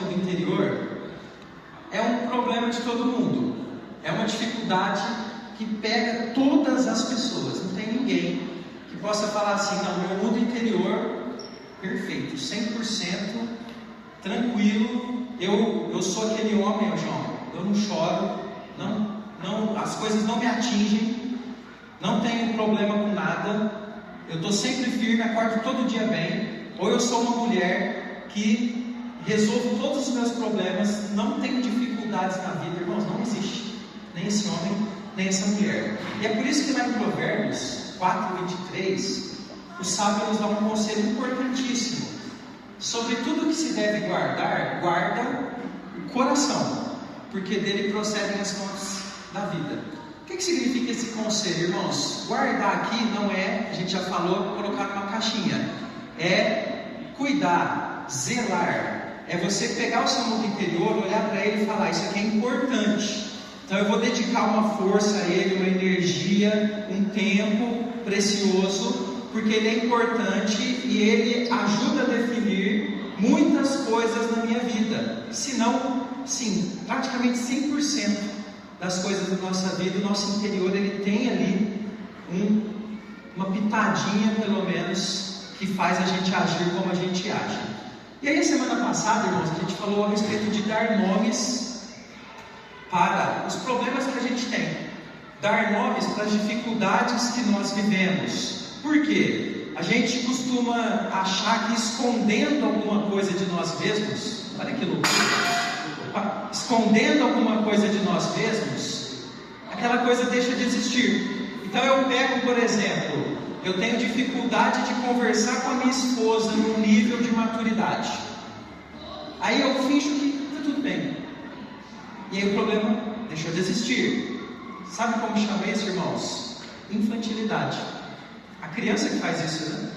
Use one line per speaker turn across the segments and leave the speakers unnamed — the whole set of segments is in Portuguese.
mundo interior é um problema de todo mundo. É uma dificuldade que pega todas as pessoas. Não tem ninguém que possa falar assim: não, meu mundo interior perfeito, 100% tranquilo. Eu sou aquele homem, João. Eu não choro, as coisas não me atingem, não tenho problema com nada. Eu estou sempre firme, acordo todo dia bem. Ou eu sou uma mulher que resolvo todos os meus problemas, não tenho dificuldades na vida. Irmãos, não existe nem esse homem, nem essa mulher. E é por isso que lá em Provérbios 4:23, o sábio nos dá um conselho importantíssimo. Sobre tudo que se deve guardar, guarda o coração, porque dele procedem as fontes da vida. O que significa esse conselho, irmãos? Guardar aqui não é, a gente já falou, colocar numa caixinha. É cuidar, zelar. É você pegar o seu mundo interior, olhar para ele e falar: isso aqui é importante. Então eu vou dedicar uma força a ele, uma energia, um tempo precioso, porque ele é importante e ele ajuda a definir muitas coisas na minha vida. Se não, sim, praticamente 100% das coisas da nossa vida, o nosso interior, ele tem ali uma pitadinha, pelo menos, que faz a gente agir como a gente age. E aí, semana passada, irmãos, a gente falou a respeito de dar nomes para os problemas que a gente tem, dar nomes para as dificuldades que nós vivemos. Por quê? A gente costuma achar que escondendo alguma coisa de nós mesmos, olha que loucura, escondendo alguma coisa de nós mesmos, aquela coisa deixa de existir. Então eu pego, por exemplo, eu tenho dificuldade de conversar com a minha esposa num nível de maturidade. Aí eu finjo que está tudo bem. E aí o problema deixou de existir. Sabe como chama isso, irmãos? Infantilidade. A criança que faz isso, né?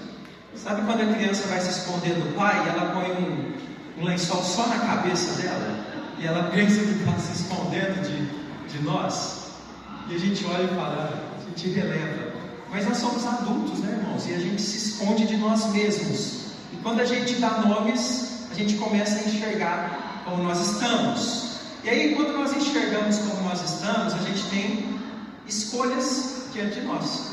Sabe quando a criança vai se esconder do pai e ela põe um lençol só na cabeça dela? E ela pensa que está se escondendo de nós? E a gente olha e fala, a gente releva. Mas nós somos adultos, né, irmãos? E a gente se esconde de nós mesmos. E quando a gente dá nomes, a gente começa a enxergar como nós estamos. E aí, quando nós enxergamos como nós estamos, a gente tem escolhas diante de nós.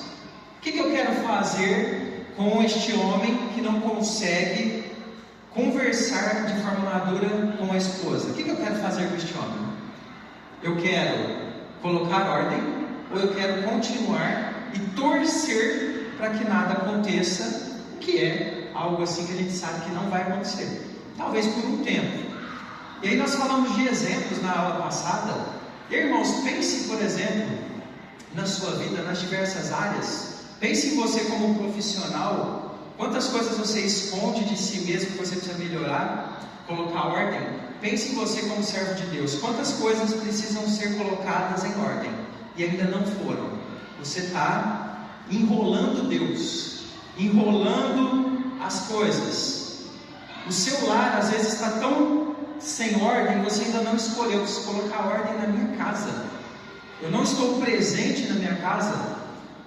O que eu quero fazer com este homem que não consegue conversar de forma madura com a esposa? O que eu quero fazer com este homem? Eu quero colocar ordem, ou eu quero continuar e torcer para que nada aconteça, que é algo assim que a gente sabe que não vai acontecer, talvez por um tempo. E aí nós falamos de exemplos na aula passada. E, irmãos, pense, por exemplo, na sua vida, nas diversas áreas. Pense em você como profissional. Quantas coisas você esconde de si mesmo que você precisa melhorar, colocar ordem? Pense em você como servo de Deus. Quantas coisas precisam ser colocadas em ordem e ainda não foram? Você está enrolando Deus, enrolando as coisas. O seu lar às vezes está tão sem ordem, você ainda não escolheu. Preciso colocar ordem na minha casa. Eu não estou presente na minha casa.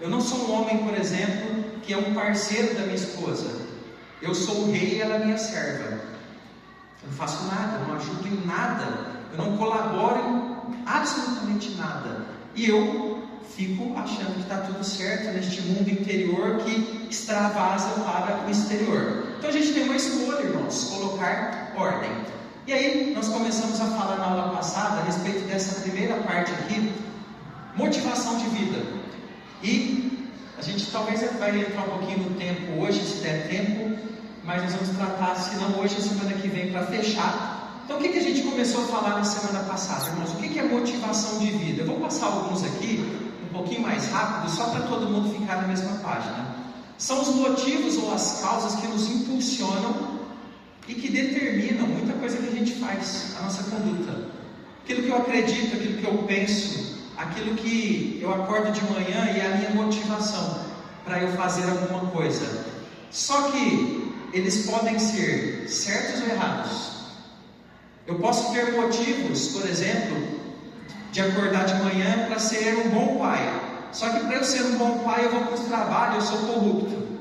Eu não sou um homem, por exemplo, que é um parceiro da minha esposa. Eu sou o rei e ela é minha serva. Eu não faço nada, eu não ajudo em nada, eu não colaboro em absolutamente nada. E eu fico achando que está tudo certo neste mundo interior que extravasa para o exterior. Então a gente tem uma escolha, irmãos, colocar ordem. E aí nós começamos a falar na aula passada a respeito dessa primeira parte aqui, motivação de vida. E a gente talvez vai entrar um pouquinho no tempo hoje, se der tempo, mas nós vamos tratar, se não hoje, a semana que vem, para fechar. Então o que a gente começou a falar na semana passada, irmãos? O que é motivação de vida? Eu vou passar alguns aqui, um pouquinho mais rápido, só para todo mundo ficar na mesma página. São os motivos ou as causas que nos impulsionam e que determinam muita coisa que a gente faz, a nossa conduta. Aquilo que eu acredito, aquilo que eu penso, aquilo que eu acordo de manhã e é a minha motivação para eu fazer alguma coisa. Só que eles podem ser certos ou errados. Eu posso ter motivos, por exemplo, de acordar de manhã para ser um bom pai. Só que para eu ser um bom pai, eu vou para o trabalho, eu sou corrupto.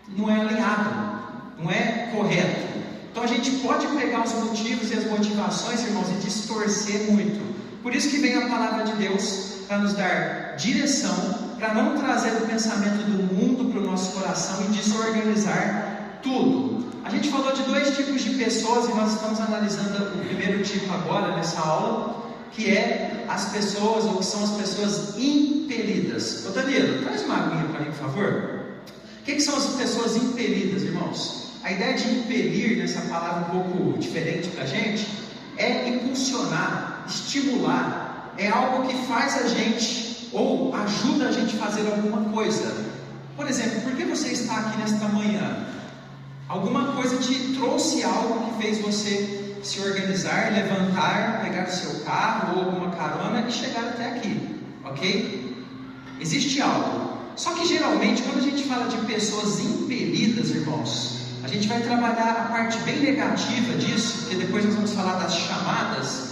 Não é alinhado, não é correto. Então a gente pode pegar os motivos e as motivações, irmãos, e distorcer muito. Por isso que vem a palavra de Deus para nos dar direção, para não trazer o pensamento do mundo para o nosso coração e desorganizar tudo. A gente falou de dois tipos de pessoas e nós estamos analisando o primeiro tipo agora nessa aula, que é as pessoas, ou que são as pessoas impelidas. Ô Danilo, traz uma aguinha para mim, por favor. O que são as pessoas impelidas, irmãos? A ideia de impelir, nessa palavra um pouco diferente para a gente, é impulsionar, estimular, é algo que faz a gente, ou ajuda a gente a fazer alguma coisa. Por exemplo, por que você está aqui nesta manhã? Alguma coisa te trouxe algo que fez você se organizar, levantar, pegar o seu carro ou alguma carona e chegar até aqui, ok? Existe algo. Só que geralmente, quando a gente fala de pessoas impelidas, irmãos, a gente vai trabalhar a parte bem negativa disso, porque depois nós vamos falar das chamadas.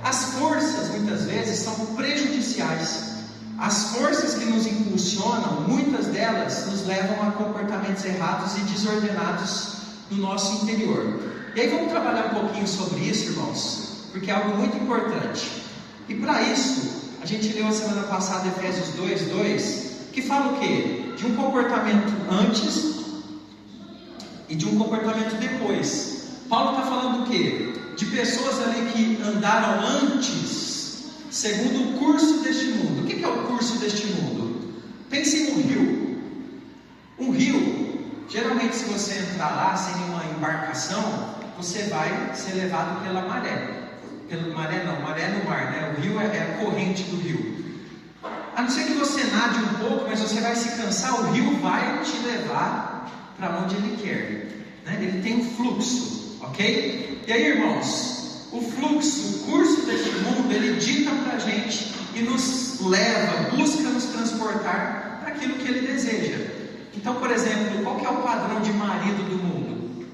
As forças, muitas vezes, são prejudiciais. As forças que nos impulsionam, muitas delas nos levam a comportamentos errados e desordenados no nosso interior. E aí vamos trabalhar um pouquinho sobre isso, irmãos, porque é algo muito importante. E para isso, a gente leu a semana passada Efésios 2:2, que fala o quê? De um comportamento antes e de um comportamento depois. Paulo está falando o quê? De pessoas ali que andaram antes, segundo o curso deste mundo. O que é o curso deste mundo? Pense em um rio. Um rio, geralmente se você entrar lá sem nenhuma embarcação, você vai ser levado pela maré. Maré no mar, né? O rio é a corrente do rio. A não ser que você nade um pouco, mas você vai se cansar, o rio vai te levar para onde ele quer, né? Ele tem um fluxo, ok? E aí, irmãos, o fluxo, o curso deste mundo, ele dita para a gente e nos leva, busca nos transportar para aquilo que ele deseja. Então, por exemplo, qual que é o padrão de marido do mundo?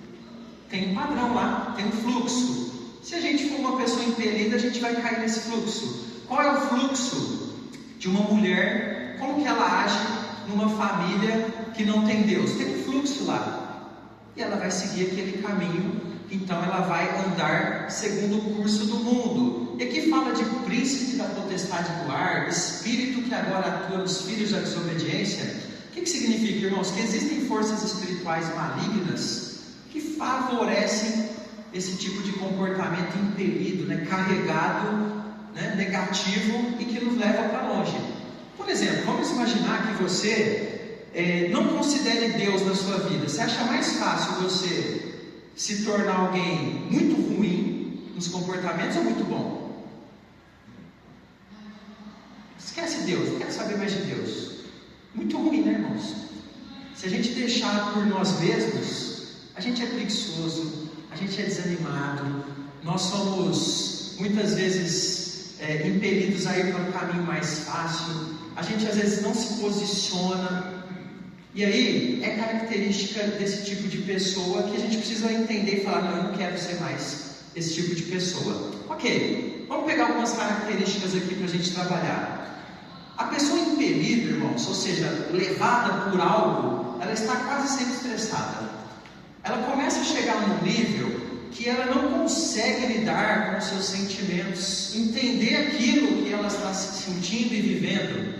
Tem um padrão lá, tem um fluxo. Se a gente for uma pessoa impelida, a gente vai cair nesse fluxo. Qual é o fluxo de uma mulher? Como que ela age numa família que não tem Deus? Tem um fluxo lá. E ela vai seguir aquele caminho. Então ela vai andar segundo o curso do mundo. E aqui fala de príncipe da potestade do ar, espírito que agora atua nos filhos da desobediência. O que significa, irmãos? Que existem forças espirituais malignas que favorecem esse tipo de comportamento impelido, né, carregado, né, negativo e que nos leva para longe. Por exemplo, vamos imaginar que você não considere Deus na sua vida. Você acha mais fácil você se tornar alguém muito ruim nos comportamentos ou muito bom? Esquece Deus, não quero saber mais de Deus. Muito ruim, né, irmãos? Se a gente deixar por nós mesmos, a gente é preguiçoso, a gente é desanimado, nós somos muitas vezes impelidos a ir para um caminho mais fácil, a gente às vezes não se posiciona. E aí, é característica desse tipo de pessoa que a gente precisa entender e falar: não, eu não quero ser mais esse tipo de pessoa. Ok, vamos pegar algumas características aqui para a gente trabalhar. A pessoa impelida, irmãos, ou seja, levada por algo, ela está quase sempre estressada. Ela começa a chegar num nível que ela não consegue lidar com os seus sentimentos, entender aquilo que ela está sentindo e vivendo.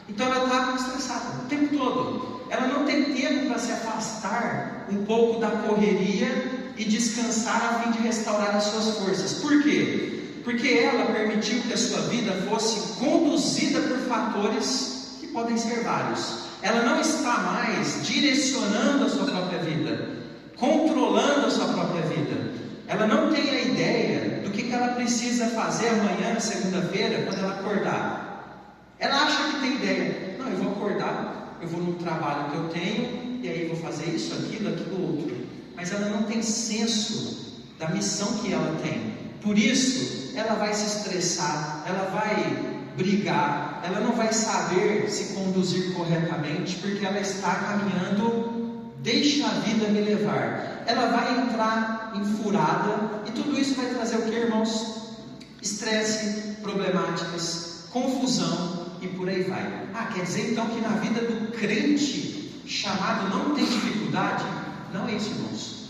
Então ela está estressada o tempo todo. Ela não tem tempo para se afastar um pouco da correria e descansar a fim de restaurar as suas forças. Por quê? Porque ela permitiu que a sua vida fosse conduzida por fatores que podem ser vários. Ela não está mais direcionando a sua própria vida, controlando a sua própria vida. Ela não tem a ideia do que ela precisa fazer amanhã, segunda-feira, quando ela acordar. Ela acha que tem ideia. Não, eu vou acordar, eu vou no trabalho que eu tenho, e aí vou fazer isso, aquilo outro. Mas ela não tem senso da missão que ela tem. Por isso, ela vai se estressar, ela vai brigar, ela não vai saber se conduzir corretamente, porque ela está caminhando, deixa a vida me levar. Ela vai entrar enfurada, e tudo isso vai trazer o que, irmãos? Estresse, problemáticas, confusão, e por aí vai. Quer dizer então que na vida do crente chamado não tem dificuldade? Não é isso, irmãos.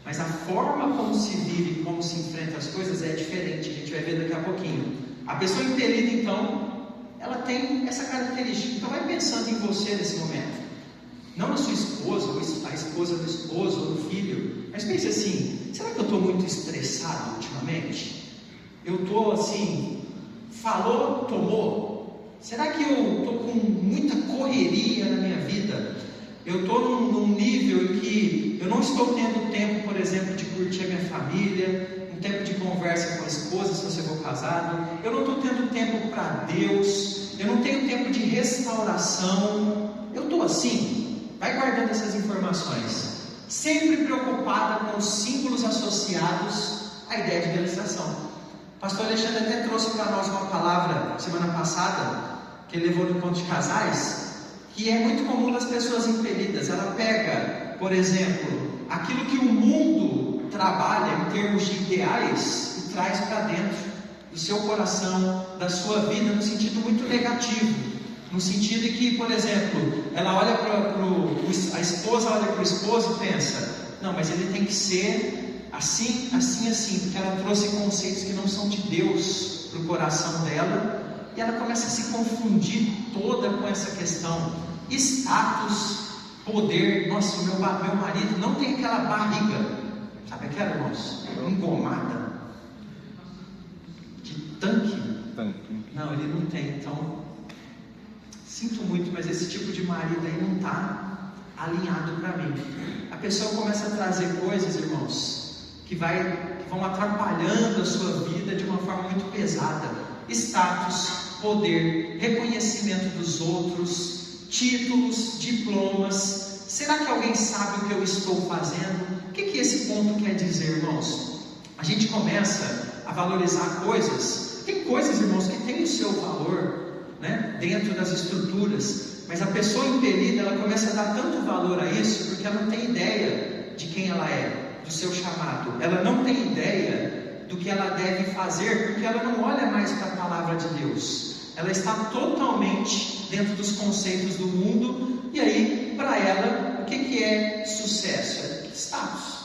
mas a forma como se vive, como se enfrenta as coisas é diferente. A gente vai ver daqui a pouquinho. A pessoa impelida, então, ela tem essa característica. Então vai pensando em você nesse momento. Não na sua esposa, ou a esposa do esposo, ou do filho. Mas pense assim, será que eu estou muito estressado ultimamente? Eu estou assim, falou, tomou? Será que eu estou com muita correria na minha vida? Eu estou num nível em que eu não estou tendo tempo, por exemplo, de curtir a minha família, um tempo de conversa com a esposa, se você for casado. Eu não estou tendo tempo para Deus, eu não tenho tempo de restauração. Eu estou assim. Vai guardando essas informações, sempre preocupada com os símbolos associados à ideia de realização. O pastor Alexandre até trouxe para nós uma palavra semana passada, que ele levou no encontro de casais, que é muito comum das pessoas impelidas. Ela pega, por exemplo, aquilo que o mundo trabalha em termos de ideais e traz para dentro do seu coração, da sua vida, no sentido muito negativo. No sentido de que, por exemplo, ela olha a esposa olha para o esposo e pensa, não, mas ele tem que ser assim, assim, assim, porque ela trouxe conceitos que não são de Deus para o coração dela, e ela começa a se confundir toda com essa questão. Status, poder. Nossa, o meu marido não tem aquela barriga, sabe aquela, irmãos? Engomada, de tanque. Não, ele não tem. Então, sinto muito, mas esse tipo de marido aí não está alinhado para mim. A pessoa começa a trazer coisas, irmãos, que vão atrapalhando a sua vida de uma forma muito pesada. Status, poder, reconhecimento dos outros, títulos, diplomas. Será que alguém sabe o que eu estou fazendo? O que esse ponto quer dizer, irmãos? A gente começa a valorizar coisas. Tem coisas, irmãos, que têm o seu valor, né, dentro das estruturas, mas a pessoa impelida, ela começa a dar tanto valor a isso, porque ela não tem ideia de quem ela é, do seu chamado. Ela não tem ideia do que ela deve fazer, porque ela não olha mais para a palavra de Deus. Ela está totalmente dentro dos conceitos do mundo, e aí, para ela, o que é sucesso? É status.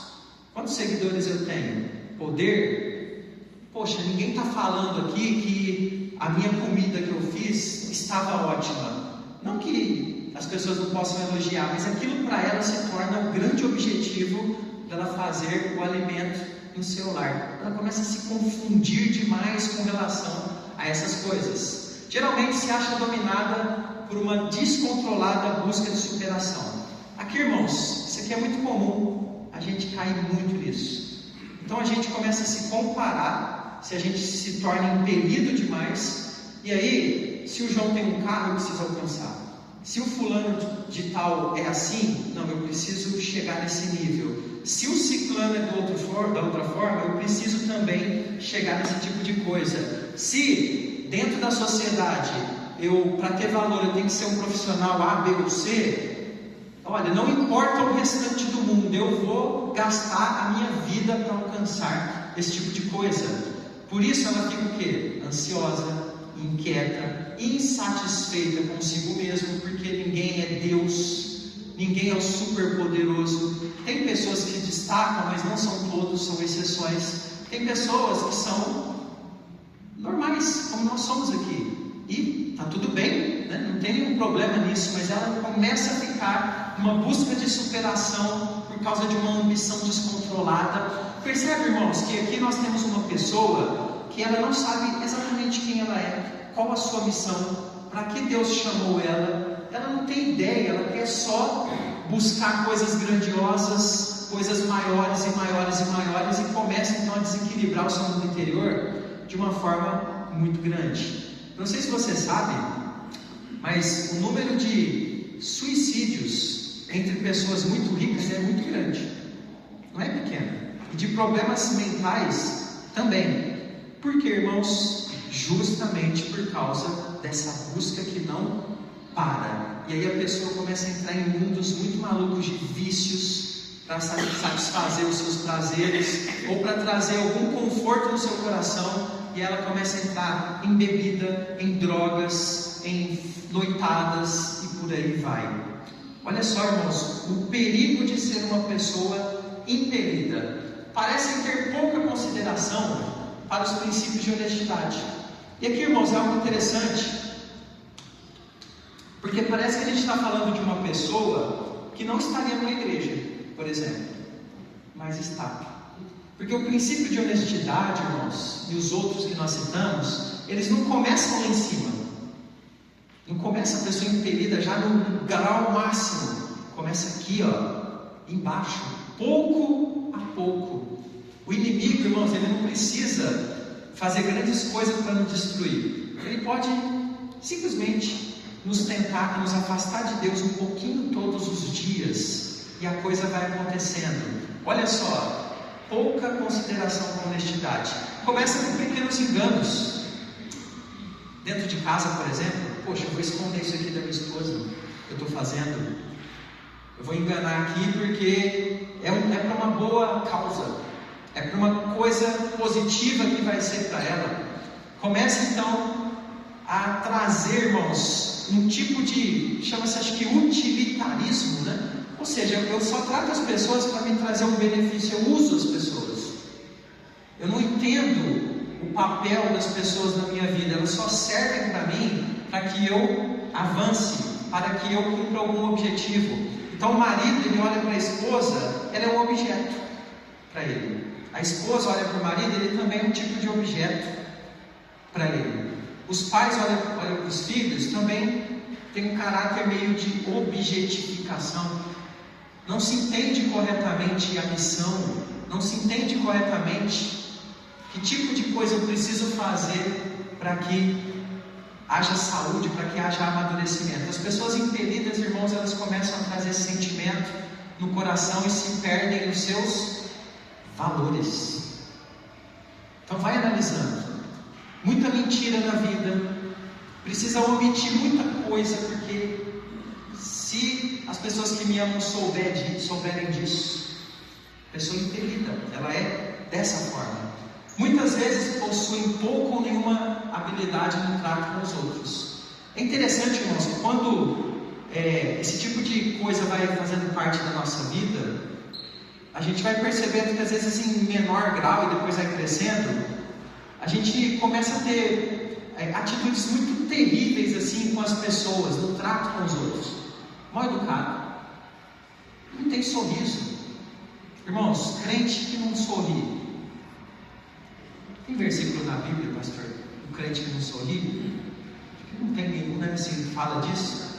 Quantos seguidores eu tenho? Poder? Poxa, ninguém está falando aqui que a minha comida que eu fiz estava ótima. Não que as pessoas não possam elogiar, mas aquilo para ela se torna o grande objetivo dela fazer o alimento no seu lar. Ela começa a se confundir demais com relação a essas coisas. Geralmente se acha dominada por uma descontrolada busca de superação. Aqui, irmãos, isso aqui é muito comum, a gente cai muito nisso. Então a gente começa a se comparar, se a gente se torna impelido demais, e aí, se o João tem um carro, eu preciso alcançar. Se o fulano de tal é assim, não, eu preciso chegar nesse nível. Se o ciclano é da outra forma, eu preciso também chegar nesse tipo de coisa. Se dentro da sociedade, para ter valor, eu tenho que ser um profissional A, B ou C, olha, não importa o restante do mundo, eu vou gastar a minha vida para alcançar esse tipo de coisa. Por isso ela fica o quê? Ansiosa, inquieta, insatisfeita consigo mesmo, porque ninguém é Deus, ninguém é o super poderoso. Tem pessoas que destacam, mas não são todos, são exceções. Tem pessoas que são normais, como nós somos aqui, e está tudo bem, né? Não tem nenhum problema nisso, mas ela começa a ficar numa busca de superação por causa de uma ambição descontrolada. Percebe, irmãos, que aqui nós temos uma pessoa que ela não sabe exatamente quem ela é, qual a sua missão, para que Deus chamou ela não tem ideia, ela quer só buscar coisas grandiosas, coisas maiores e maiores e maiores, e começa então a desequilibrar o seu mundo interior de uma forma muito grande. Não sei se você sabe, mas o número de suicídios entre pessoas muito ricas é muito grande, não é pequeno, e de problemas mentais também. Por que, irmãos? Justamente por causa dessa busca que não para. E aí a pessoa começa a entrar em mundos muito malucos de vícios para satisfazer os seus prazeres ou para trazer algum conforto no seu coração, e ela começa a entrar em bebida, em drogas, em noitadas e por aí vai. Olha só, irmãos, o perigo de ser uma pessoa impelida, parecem ter pouca consideração para os princípios de honestidade. E aqui, irmãos, é algo interessante, porque parece que a gente está falando de uma pessoa que não estaria numa igreja, por exemplo, mas está. Porque o princípio de honestidade, irmãos, e os outros que nós citamos, eles não começam lá em cima. Não começa a pessoa impelida já no grau máximo. Começa aqui, embaixo, pouco a pouco. O inimigo, irmãos, ele não precisa fazer grandes coisas para nos destruir. Ele pode simplesmente nos tentar, nos afastar de Deus um pouquinho todos os dias, e a coisa vai acontecendo. Olha só, pouca consideração com honestidade. Começa com pequenos enganos. Dentro de casa, por exemplo, poxa, eu vou esconder isso aqui da minha esposa, eu estou fazendo. Eu vou enganar aqui porque é para uma boa causa, é para uma coisa positiva que vai ser para ela. Começa então a trazer, irmãos, um tipo de, chama-se acho que utilitarismo, né? Ou seja, eu só trato as pessoas para me trazer um benefício, eu uso as pessoas. Eu não entendo o papel das pessoas na minha vida, elas só servem para mim para que eu avance, para que eu cumpra algum objetivo. Então o marido, ele olha para a esposa, ela é um objeto para ele. A esposa olha para o marido, ele também é um tipo de objeto para ele. Os pais olham para os filhos, também tem um caráter meio de objetificação. Não se entende corretamente a missão, não se entende corretamente que tipo de coisa eu preciso fazer para que haja saúde, para que haja amadurecimento. As pessoas impelidas, irmãos, elas começam a trazer esse sentimento no coração e se perdem nos seus valores. Então vai analisando. Muita mentira na vida, precisa omitir muita coisa, porque se as pessoas que me amam souberem disso, pessoa impelida, ela é dessa forma. Muitas vezes possuem pouco ou nenhuma habilidade no trato com os outros. É interessante, irmãos, que quando esse tipo de coisa vai fazendo parte da nossa vida, a gente vai percebendo que às vezes em menor grau e depois vai crescendo, a gente começa a ter atitudes muito terríveis assim com as pessoas, no trato com os outros. Mal educado, não tem sorriso. Irmãos, crente que não sorri. Tem versículo na Bíblia, pastor, o crente que não sorri? Não tem nenhum, né, assim, fala disso.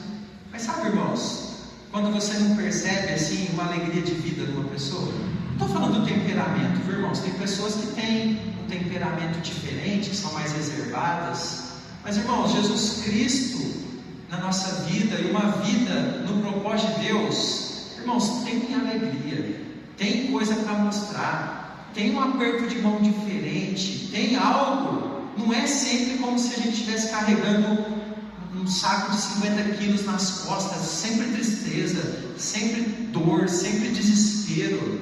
Mas sabe, irmãos, quando você não percebe assim uma alegria de vida numa pessoa, não estou falando do temperamento, viu, irmãos? Tem pessoas que têm um temperamento diferente, que são mais reservadas. Mas, irmãos, Jesus Cristo na nossa vida, e uma vida no propósito de Deus, irmãos, tem alegria, tem coisa para mostrar, tem um aperto de mão diferente, tem algo. Não é sempre como se a gente estivesse carregando um saco de 50 quilos nas costas, sempre tristeza, sempre dor, sempre desespero.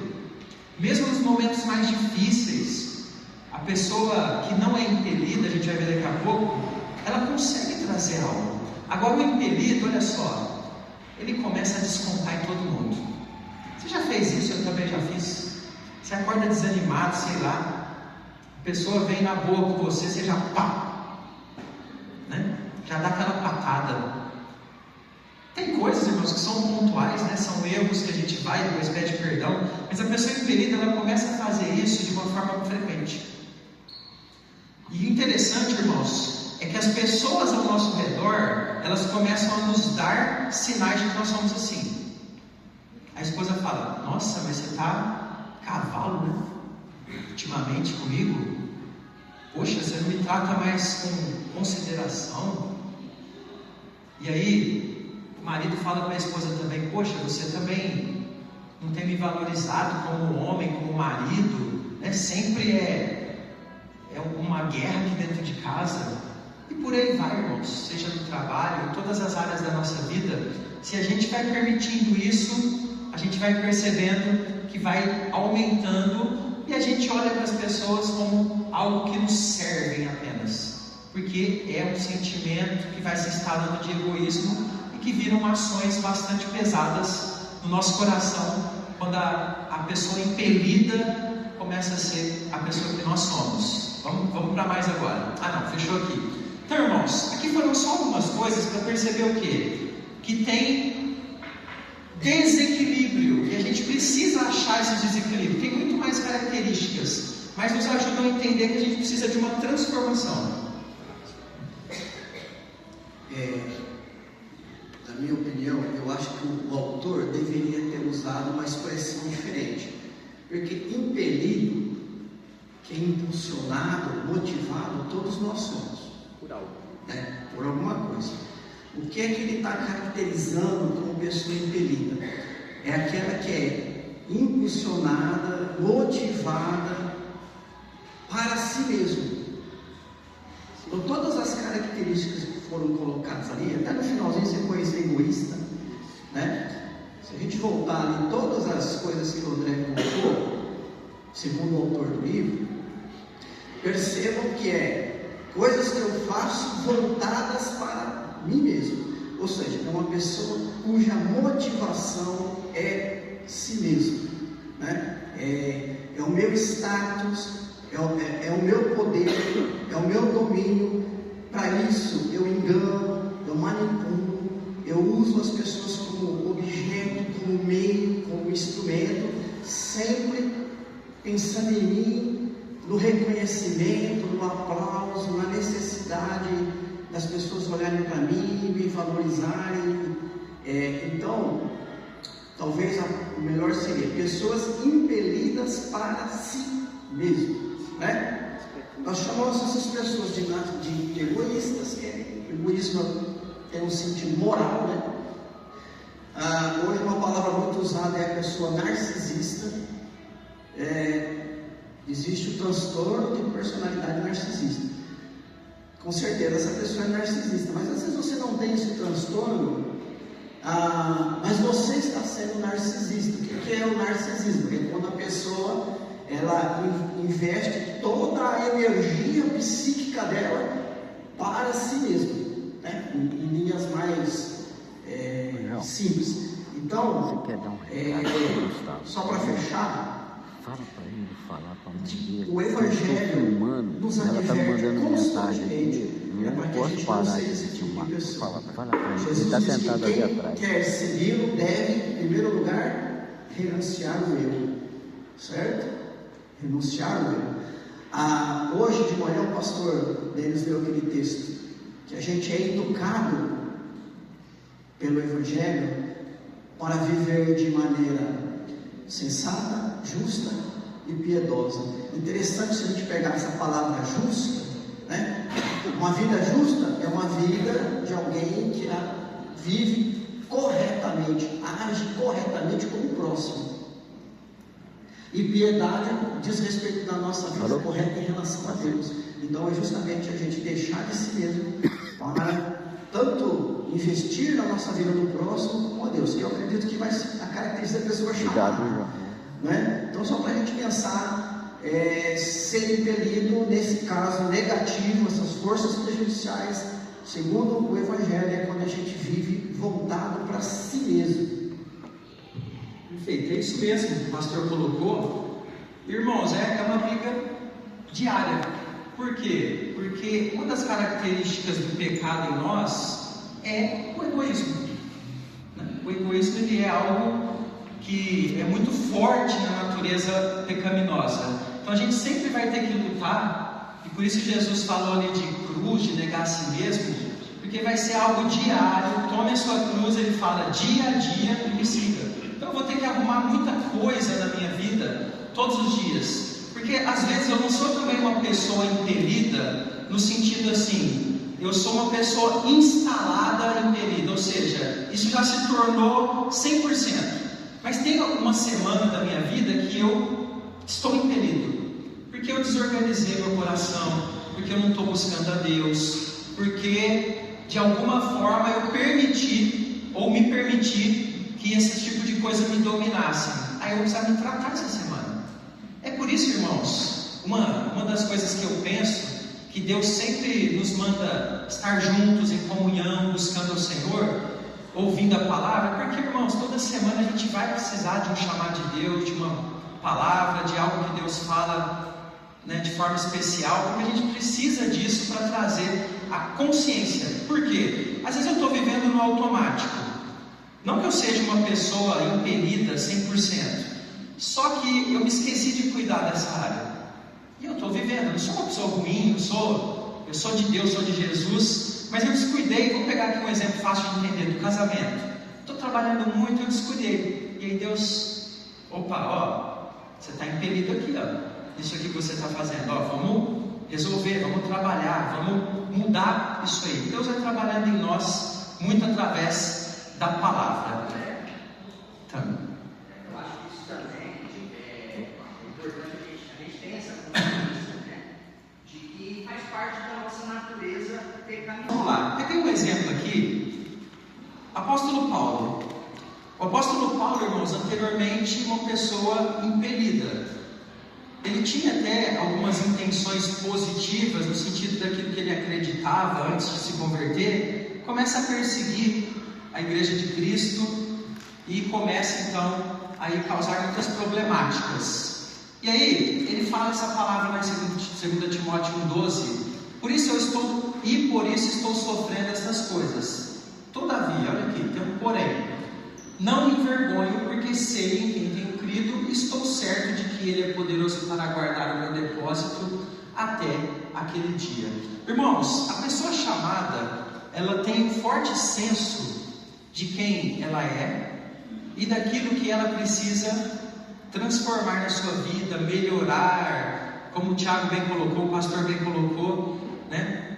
Mesmo nos momentos mais difíceis, a pessoa que não é impelida, a gente vai ver daqui a pouco, ela consegue trazer algo. Agora o impelido, olha só, ele começa a descontar em todo mundo. Você já fez isso? Eu também já fiz. Você acorda desanimado, sei lá, a pessoa vem na boa com você já pá, né? Já dá aquela patada. Tem coisas, irmãos, que são pontuais, né? São erros que a gente vai, depois pede perdão, mas a pessoa impelida, ela começa a fazer isso de uma forma frequente. E o interessante, irmãos, é que as pessoas ao nosso redor, elas começam a nos dar sinais de que nós somos assim. A esposa fala: nossa, mas você está cavalo, né? Ultimamente comigo. Poxa, você não me trata mais com consideração. E aí o marido fala para a esposa também: poxa, você também não tem me valorizado como homem, como marido, né? Sempre é uma guerra aqui dentro de casa. E por aí vai, irmãos, seja no trabalho, em todas as áreas da nossa vida. Se a gente vai permitindo isso, a gente vai percebendo que vai aumentando, e a gente olha para as pessoas como algo que nos servem apenas, porque é um sentimento que vai se instalando de egoísmo e que viram ações bastante pesadas no nosso coração quando a pessoa impelida começa a ser a pessoa que nós somos. Vamos para mais agora. Não, fechou aqui. Então, irmãos, aqui foram só algumas coisas para perceber o quê? Que tem desequilíbrio, e a gente precisa achar esse desequilíbrio. Tem muito mais características, mas nos ajudam a entender que a gente precisa de uma transformação.
Na minha opinião, eu acho que o autor deveria ter usado uma expressão diferente, porque impelido, que é impulsionado, motivado, todos nós somos, por algo, né? Por alguma coisa. O que é que ele está caracterizando como pessoa impelida? É aquela que é impulsionada, motivada para si mesmo. Então, todas as características que foram colocadas ali, até no finalzinho você conhece egoísta, né? Se a gente voltar ali, todas as coisas que o André colocou, segundo o autor do livro, percebam que é coisas que eu faço voltadas para mim mesmo. Ou seja, é uma pessoa cuja motivação é si mesmo, né? É o meu status, é o meu poder, é o meu domínio. Para isso eu engano, eu manipulo, eu uso as pessoas como objeto, como meio, como instrumento, sempre pensando em mim, no reconhecimento, no aplauso, na necessidade das pessoas olharem para mim, me valorizarem. Então, talvez o melhor seria pessoas impelidas para si mesmo, né? Nós chamamos essas pessoas de egoístas, que egoísmo tem um sentido moral, né? Hoje uma palavra muito usada é a pessoa narcisista. Existe o transtorno de personalidade narcisista. Com certeza essa pessoa é narcisista, mas às vezes você não tem esse transtorno, mas você está sendo narcisista. O que é o narcisismo? É quando a pessoa ela investe toda a energia psíquica dela para si mesma, né? Em linhas mais simples. Então, só para fechar,
fala para ele falar para a mãe dele.
O Evangelho
nos
ela está me mandando mensagem aqui.
Eu não posso parar de filmar. Fala para ele. Ele está sentado ali atrás.
Quem quer segui-lo deve, em primeiro lugar, renunciar o eu, certo? Renunciar o eu. Hoje de manhã o pastor Denis leu aquele texto, que a gente é educado pelo Evangelho para viver de maneira sensata, justa e piedosa. Interessante se a gente pegar essa palavra justa, né? Uma vida justa é uma vida de alguém que vive corretamente, age corretamente com o próximo. E piedade diz respeito da nossa vida correta em relação a Deus. Então é justamente a gente deixar de si mesmo para tanto investir na nossa vida no próximo como a Deus, que eu acredito que vai ser a característica da pessoa chamada, né? Então só para a gente pensar, ser impelido nesse caso negativo, essas forças prejudiciais, segundo o Evangelho, é quando a gente vive voltado para si mesmo.
Perfeito, é isso mesmo que o pastor colocou. Irmãos, é uma briga diária. Por quê? Porque uma das características do pecado em nós é o egoísmo. O egoísmo ele é algo que é muito forte na natureza pecaminosa. Então a gente sempre vai ter que lutar, e por isso Jesus falou ali de cruz, de negar a si mesmo, porque vai ser algo diário. Tome a sua cruz, ele fala dia a dia e me siga. Então eu vou ter que arrumar muita coisa na minha vida todos os dias, porque às vezes eu não sou também uma pessoa impelida no sentido assim, eu sou uma pessoa instalada impelida, ou seja, isso já se tornou 100%, mas tem uma semana da minha vida que eu estou impelido, porque eu desorganizei meu coração, porque eu não estou buscando a Deus, porque de alguma forma eu me permiti que esse tipo de coisa me dominassem. Aí eu precisava me tratar essa semana. É por isso, irmãos, uma das coisas que eu penso, que Deus sempre nos manda estar juntos em comunhão, buscando o Senhor, ouvindo a palavra, porque, irmãos, toda semana a gente vai precisar de um chamado de Deus, de uma palavra, de algo que Deus fala, né, de forma especial, porque a gente precisa disso para trazer a consciência. Por quê? Às vezes eu estou vivendo no automático, não que eu seja uma pessoa impelida 100%, só que eu me esqueci de cuidar dessa área, e eu estou vivendo. Eu não sou uma pessoa ruim, eu sou de Deus, sou de Jesus, mas eu descuidei. Vou pegar aqui um exemplo fácil de entender, do casamento. Estou trabalhando muito, eu descuidei, e aí Deus, você está impelido aqui, isso aqui que você está fazendo, vamos resolver, vamos trabalhar, vamos mudar isso aí. Deus vai trabalhando em nós muito através da palavra. Então,
eu acho que isso também é importante, a gente tem essa consciência, né, de que faz parte da nossa natureza pecaminosa.
Vamos lá, peguei um exemplo aqui. Apóstolo Paulo. O apóstolo Paulo, irmãos, anteriormente uma pessoa impelida. Ele tinha até algumas intenções positivas no sentido daquilo que ele acreditava antes de se converter. Começa a perseguir a igreja de Cristo e começa então a causar muitas problemáticas. E aí ele fala essa palavra em 2 Timóteo 1,12: por isso estou sofrendo essas coisas. Todavia, olha aqui, tem um porém. Não me envergonho, porque sei em quem tenho crido, e estou certo de que Ele é poderoso para guardar o meu depósito até aquele dia. Irmãos, a pessoa chamada, ela tem um forte senso de quem ela é e daquilo que ela precisa transformar na sua vida, melhorar, como o Tiago bem colocou, o pastor bem colocou, né?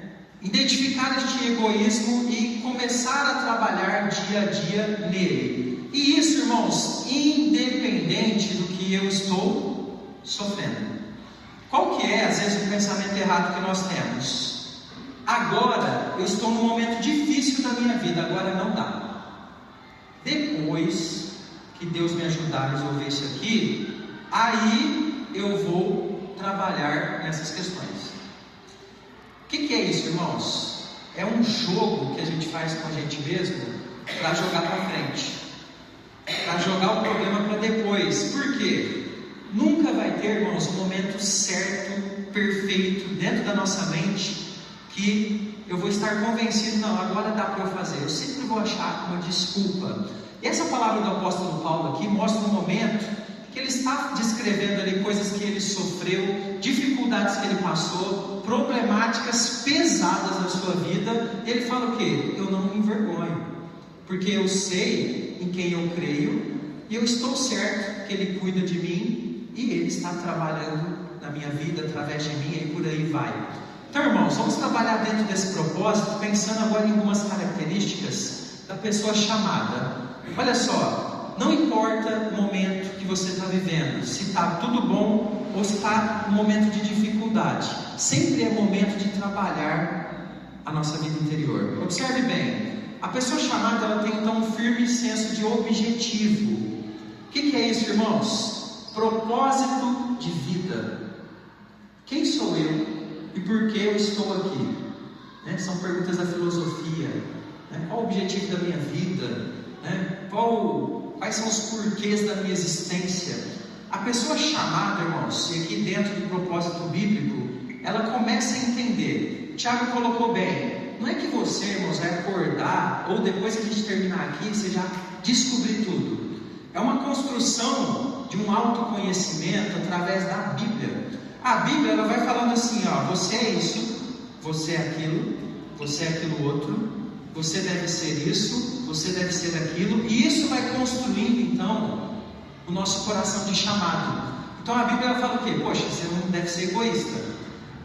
Identificar este egoísmo e começar a trabalhar dia a dia nele. E isso, irmãos, independente do que eu estou sofrendo. Qual que é, às vezes, o pensamento errado que nós temos? Agora, eu estou num momento difícil da minha vida, agora não dá. Depois que Deus me ajudar a resolver isso aqui, aí eu vou trabalhar nessas questões. O que é isso, irmãos? É um jogo que a gente faz com a gente mesmo para jogar para frente, para jogar o problema para depois. Por quê? Nunca vai ter, irmãos, um momento certo, perfeito dentro da nossa mente que eu vou estar convencido, não, agora dá para eu fazer. Eu sempre vou achar uma desculpa. E essa palavra do apóstolo Paulo aqui mostra um momento que ele está descrevendo ali coisas que ele sofreu, dificuldades que ele passou, problemáticas pesadas na sua vida. Ele fala o quê? Eu não me envergonho, porque eu sei em quem eu creio, e eu estou certo que Ele cuida de mim, e Ele está trabalhando na minha vida, através de mim, e por aí vai. Então, irmãos, vamos trabalhar dentro desse propósito, pensando agora em algumas características da pessoa chamada. Olha só, não importa o momento que você está vivendo, se está tudo bom ou se está um momento de dificuldade, sempre é momento de trabalhar a nossa vida interior. Observe bem, a pessoa chamada, ela tem então um firme senso de objetivo. O que é isso, irmãos? Propósito de vida. Quem sou eu e por que eu estou aqui? Né? São perguntas da filosofia. Né? Qual o objetivo da minha vida? Né? Quais são os porquês da minha existência? A pessoa chamada, irmãos, e aqui dentro do propósito bíblico, ela começa a entender. O Tiago colocou bem. Não é que você, irmãos, vai acordar, ou depois que a gente terminar aqui, você já descobrir tudo. É uma construção de um autoconhecimento através da Bíblia. A Bíblia, ela vai falando assim, você é isso, você é aquilo, você é aquilo outro, você deve ser isso, você deve ser aquilo, e isso vai construindo, então, o nosso coração de chamado. Então a Bíblia, ela fala o quê? Poxa, você não deve ser egoísta.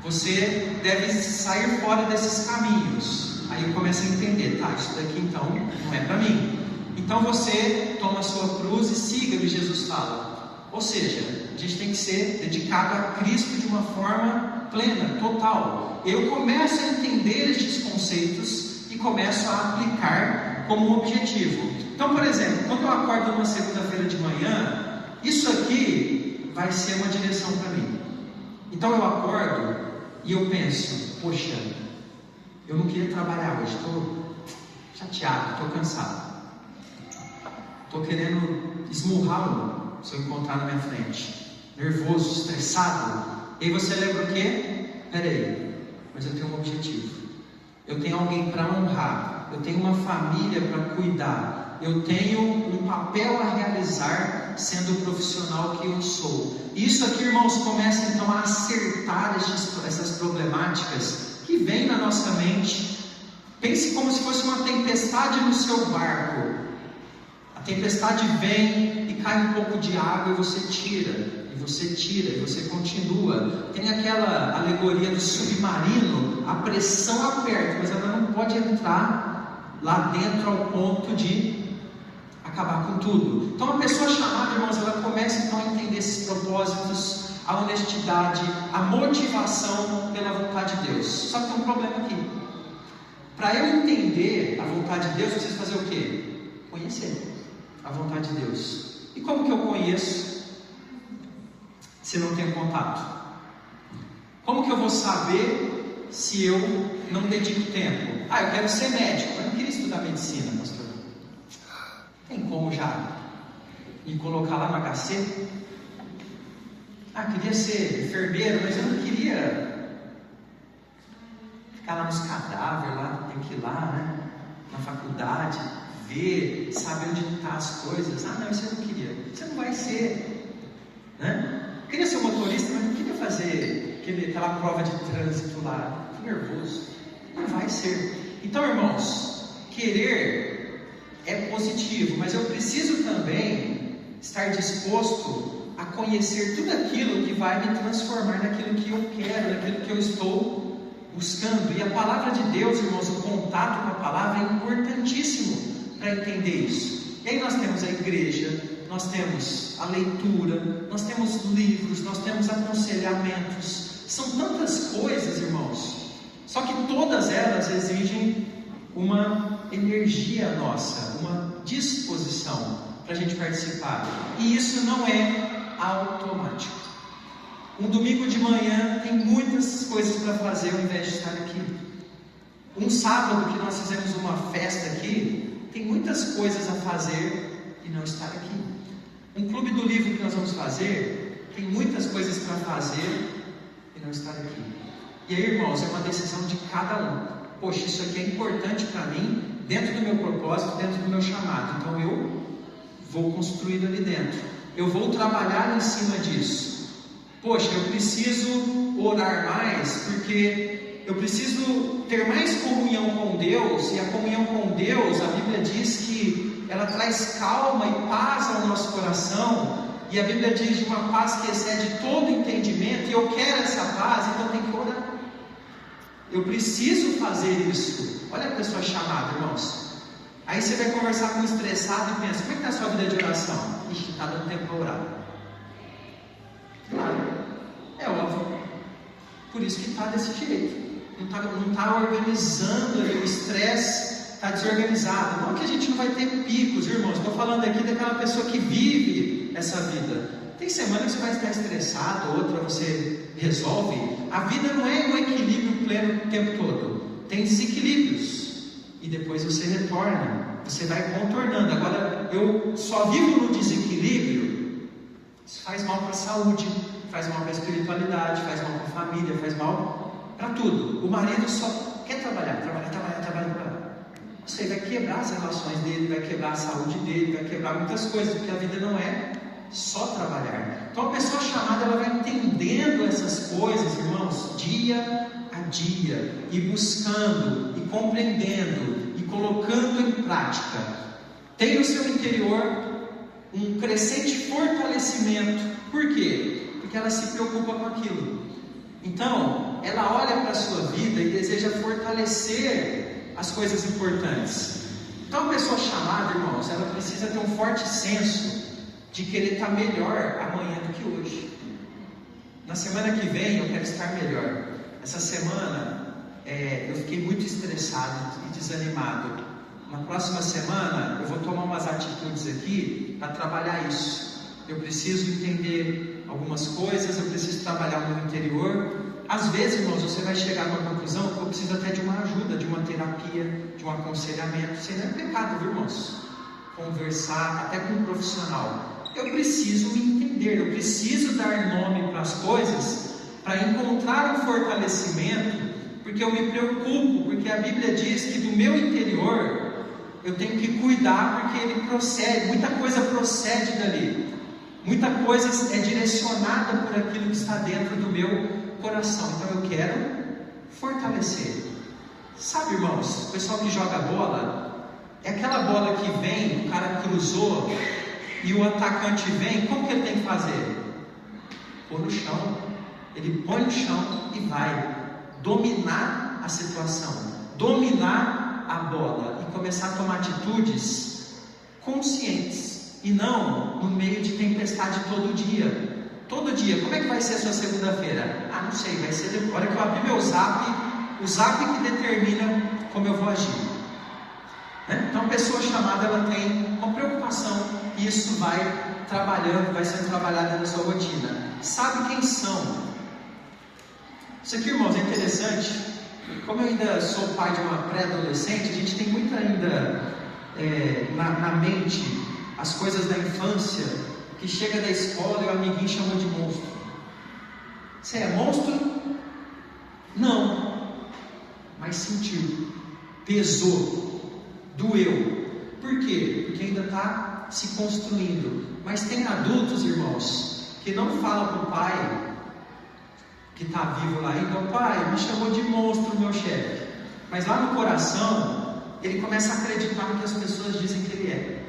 Você deve sair fora desses caminhos. Aí eu começo a entender, isso daqui então não é para mim. Então você toma a sua cruz e siga o que Jesus fala. Ou seja, a gente tem que ser dedicado a Cristo de uma forma plena, total. Eu começo a entender estes conceitos e começo a aplicar como objetivo. Então, por exemplo, quando eu acordo numa segunda-feira de manhã, isso aqui vai ser uma direção para mim. Então eu acordo e eu penso, poxa, eu não queria trabalhar hoje, estou chateado, estou cansado. estou querendo esmurrá-lo se eu encontrar na minha frente, nervoso, estressado. E aí você lembra o quê? Peraí, mas eu tenho um objetivo, eu tenho alguém para honrar, eu tenho uma família para cuidar, eu tenho um papel a realizar sendo o profissional que eu sou. Isso aqui, irmãos, começa então a acertar essas problemáticas que vêm na nossa mente. Pense como se fosse uma tempestade no seu barco. A tempestade vem e cai um pouco de água e você tira, e você tira, e você continua. Tem aquela alegoria do submarino, a pressão aperta, mas ela não pode entrar lá dentro ao ponto de acabar com tudo. Então a pessoa chamada, irmãos, ela começa então a entender esses propósitos, a honestidade, a motivação pela vontade de Deus. Só que tem um problema aqui. Para eu entender a vontade de Deus, eu preciso fazer o quê? Conhecer a vontade de Deus. E como que eu conheço se não tenho contato? Como que eu vou saber se eu não dedico tempo? Eu quero ser médico, mas não queria estudar medicina, pastor. Tem como já me colocar lá no HC? Queria ser enfermeiro, mas eu não queria ficar lá nos cadáveres, lá, tem que ir lá, né? Na faculdade, ver, saber onde estão as coisas. Não, isso eu não queria. Você não vai ser, né? Eu queria ser motorista, mas não queria fazer aquela prova de trânsito lá. Fico nervoso. Não vai ser. Então, irmãos, querer é positivo, mas eu preciso também estar disposto a conhecer tudo aquilo que vai me transformar naquilo que eu quero, naquilo que eu estou buscando. E a palavra de Deus, irmãos, o contato com a palavra é importantíssimo para entender isso. E aí nós temos a igreja, nós temos a leitura, nós temos livros, nós temos aconselhamentos. São tantas coisas, irmãos, só que todas elas exigem uma energia nossa, uma disposição para a gente participar. E isso não é automático. Um domingo de manhã tem muitas coisas para fazer ao invés de estar aqui. Um sábado que nós fizemos uma festa aqui, tem muitas coisas a fazer e não estar aqui. Um clube do livro que nós vamos fazer, tem muitas coisas para fazer e não estar aqui. E aí, irmãos, é uma decisão de cada um. Poxa, isso aqui é importante para mim, dentro do meu propósito, dentro do meu chamado. Então eu vou construir ali dentro. Eu vou trabalhar em cima disso. Poxa, eu preciso orar mais, porque eu preciso ter mais comunhão com Deus. E a comunhão com Deus, a Bíblia diz que ela traz calma e paz ao nosso coração. E a Bíblia diz de uma paz que excede todo entendimento. E eu quero essa paz, então eu tenho que orar. Eu preciso fazer isso. Olha a pessoa chamada, irmãos. Aí você vai conversar com um estressado e pensa: como é que está a sua vida de oração? Ixi, está dando tempo para orar. Claro, é óbvio. Por isso que está desse jeito. Não está organizando ali, o estresse está desorganizado. Não que a gente não vai ter picos, irmãos. Estou falando aqui daquela pessoa que vive essa vida. Tem semana que você vai estar estressado, outra você resolve. A vida não é um equilíbrio pleno o tempo todo. Tem desequilíbrios. E depois você retorna. Você vai contornando. Agora, eu só vivo no desequilíbrio. Isso faz mal para a saúde, faz mal para a espiritualidade, faz mal para a família, faz mal para tudo. O marido só quer trabalhar. Você vai quebrar as relações dele, vai quebrar a saúde dele, vai quebrar muitas coisas, porque a vida não é só trabalhar. Então a pessoa chamada, ela vai entendendo essas coisas, irmãos, dia a dia, e buscando, e compreendendo, e colocando em prática. Tem no seu interior um crescente fortalecimento. Por quê? Porque ela se preocupa com aquilo. Então, ela olha para a sua vida e deseja fortalecer as coisas importantes. Então a pessoa chamada, irmãos, ela precisa ter um forte senso de querer estar melhor amanhã do que hoje. Na semana que vem eu quero estar melhor. Essa semana eu fiquei muito estressado e desanimado. Na próxima semana eu vou tomar umas atitudes aqui para trabalhar isso. Eu preciso entender algumas coisas, eu preciso trabalhar no meu interior. Às vezes, irmãos, você vai chegar a uma conclusão que eu preciso até de uma ajuda, de uma terapia, de um aconselhamento. Isso não é pecado, viu, irmãos? conversar até com um profissional, eu preciso me entender, eu preciso dar nome para as coisas, para encontrar um fortalecimento, porque eu me preocupo, porque a Bíblia diz que do meu interior eu tenho que cuidar, porque ele procede, muita coisa procede dali, muita coisa é direcionada por aquilo que está dentro do meu coração. Então eu quero fortalecer. Sabe, irmãos, o pessoal que joga bola, é aquela bola que vem, o cara cruzou e o atacante vem, como que ele tem que fazer? Pôr no chão. Ele põe no chão e vai dominar a situação, dominar a bola e começar a tomar atitudes conscientes e não no meio de tempestade todo dia. Todo dia, como é que vai ser a sua segunda-feira? Ah, não sei, vai ser depois. A hora que eu abrir meu zap, o zap que determina como eu vou agir. Né? Então, a pessoa chamada, ela tem uma preocupação e isso vai trabalhando, vai sendo trabalhado na sua rotina. Sabe quem são? Isso aqui, irmãos, é interessante. Como eu ainda sou pai de uma pré-adolescente, a gente tem muito ainda na mente as coisas da infância, que chega da escola e o amiguinho chamou de monstro. Você é monstro? Não. Mas sentiu, pesou, doeu. Por quê? Porque ainda está se construindo. Mas tem adultos, irmãos, que não falam para o pai que está vivo lá ainda: pai, me chamou de monstro meu chefe. Mas lá no coração, ele começa a acreditar no que as pessoas dizem que ele é.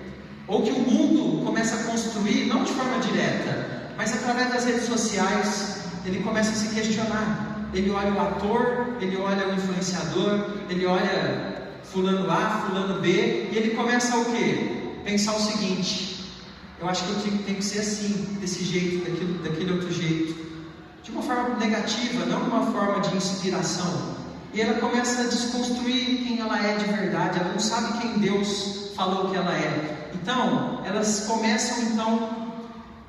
Ou que o mundo começa a construir, não de forma direta, mas através das redes sociais, ele começa a se questionar. Ele olha o ator, ele olha o influenciador, ele olha fulano A, fulano B, e ele começa o quê? Pensar o seguinte: eu acho que eu tenho que ser assim, desse jeito, daquele outro jeito. De uma forma negativa, não de uma forma de inspiração. E ela começa a desconstruir quem ela é de verdade. Ela não sabe quem Deus falou que ela é. Então, elas começam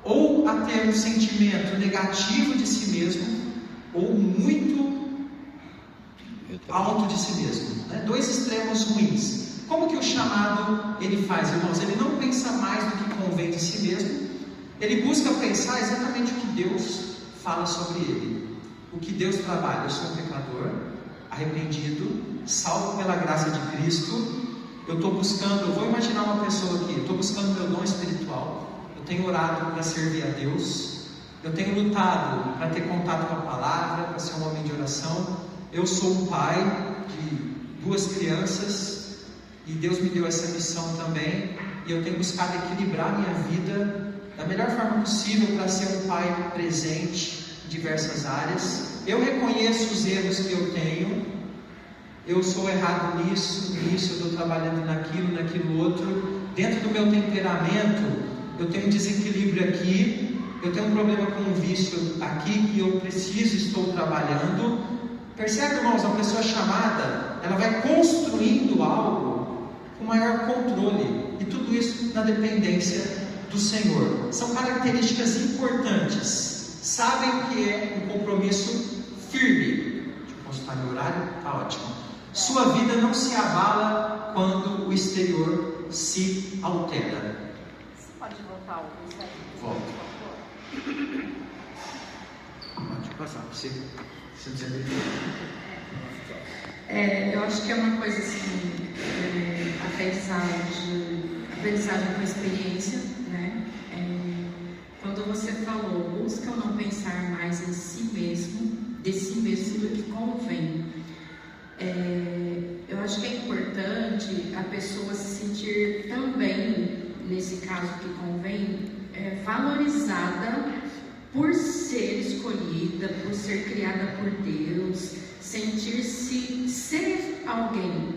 ou a ter um sentimento negativo de si mesmo, ou muito alto de si mesmo, né? Dois extremos ruins. Como que o chamado ele faz, irmãos? Ele não pensa mais do que convém de si mesmo. Ele busca pensar exatamente o que Deus fala sobre ele, o que Deus trabalha. Eu sou um pecador, arrependido, salvo pela graça de Cristo. Eu vou imaginar uma pessoa aqui, eu estou buscando meu dom espiritual, eu tenho orado para servir a Deus, eu tenho lutado para ter contato com a palavra, para ser um homem de oração. Eu sou um pai de 2 crianças, e Deus me deu essa missão também, e eu tenho buscado equilibrar a minha vida da melhor forma possível para ser um pai presente em diversas áreas. Eu reconheço os erros que eu tenho, eu sou errado nisso, eu estou trabalhando naquilo outro. Dentro do meu temperamento, eu tenho um desequilíbrio aqui, eu tenho um problema com um vício aqui que eu estou trabalhando. Percebe, irmãos, uma pessoa chamada, ela vai construindo algo com maior controle, e tudo isso na dependência do Senhor. São características importantes. Sabem que é um compromisso firme. Deixa eu consultar meu horário, está ótimo. Sua vida não se abala quando o exterior se altera.
Você pode voltar ao slide?
Volto. Pode passar para você.
Eu acho que é uma coisa assim, aprendizagem com experiência, né? Quando você falou, busca não pensar mais em si mesmo, de si mesmo do que convém. Eu acho que é importante a pessoa se sentir também, nesse caso que convém, valorizada por ser escolhida, por ser criada por Deus, sentir-se ser alguém,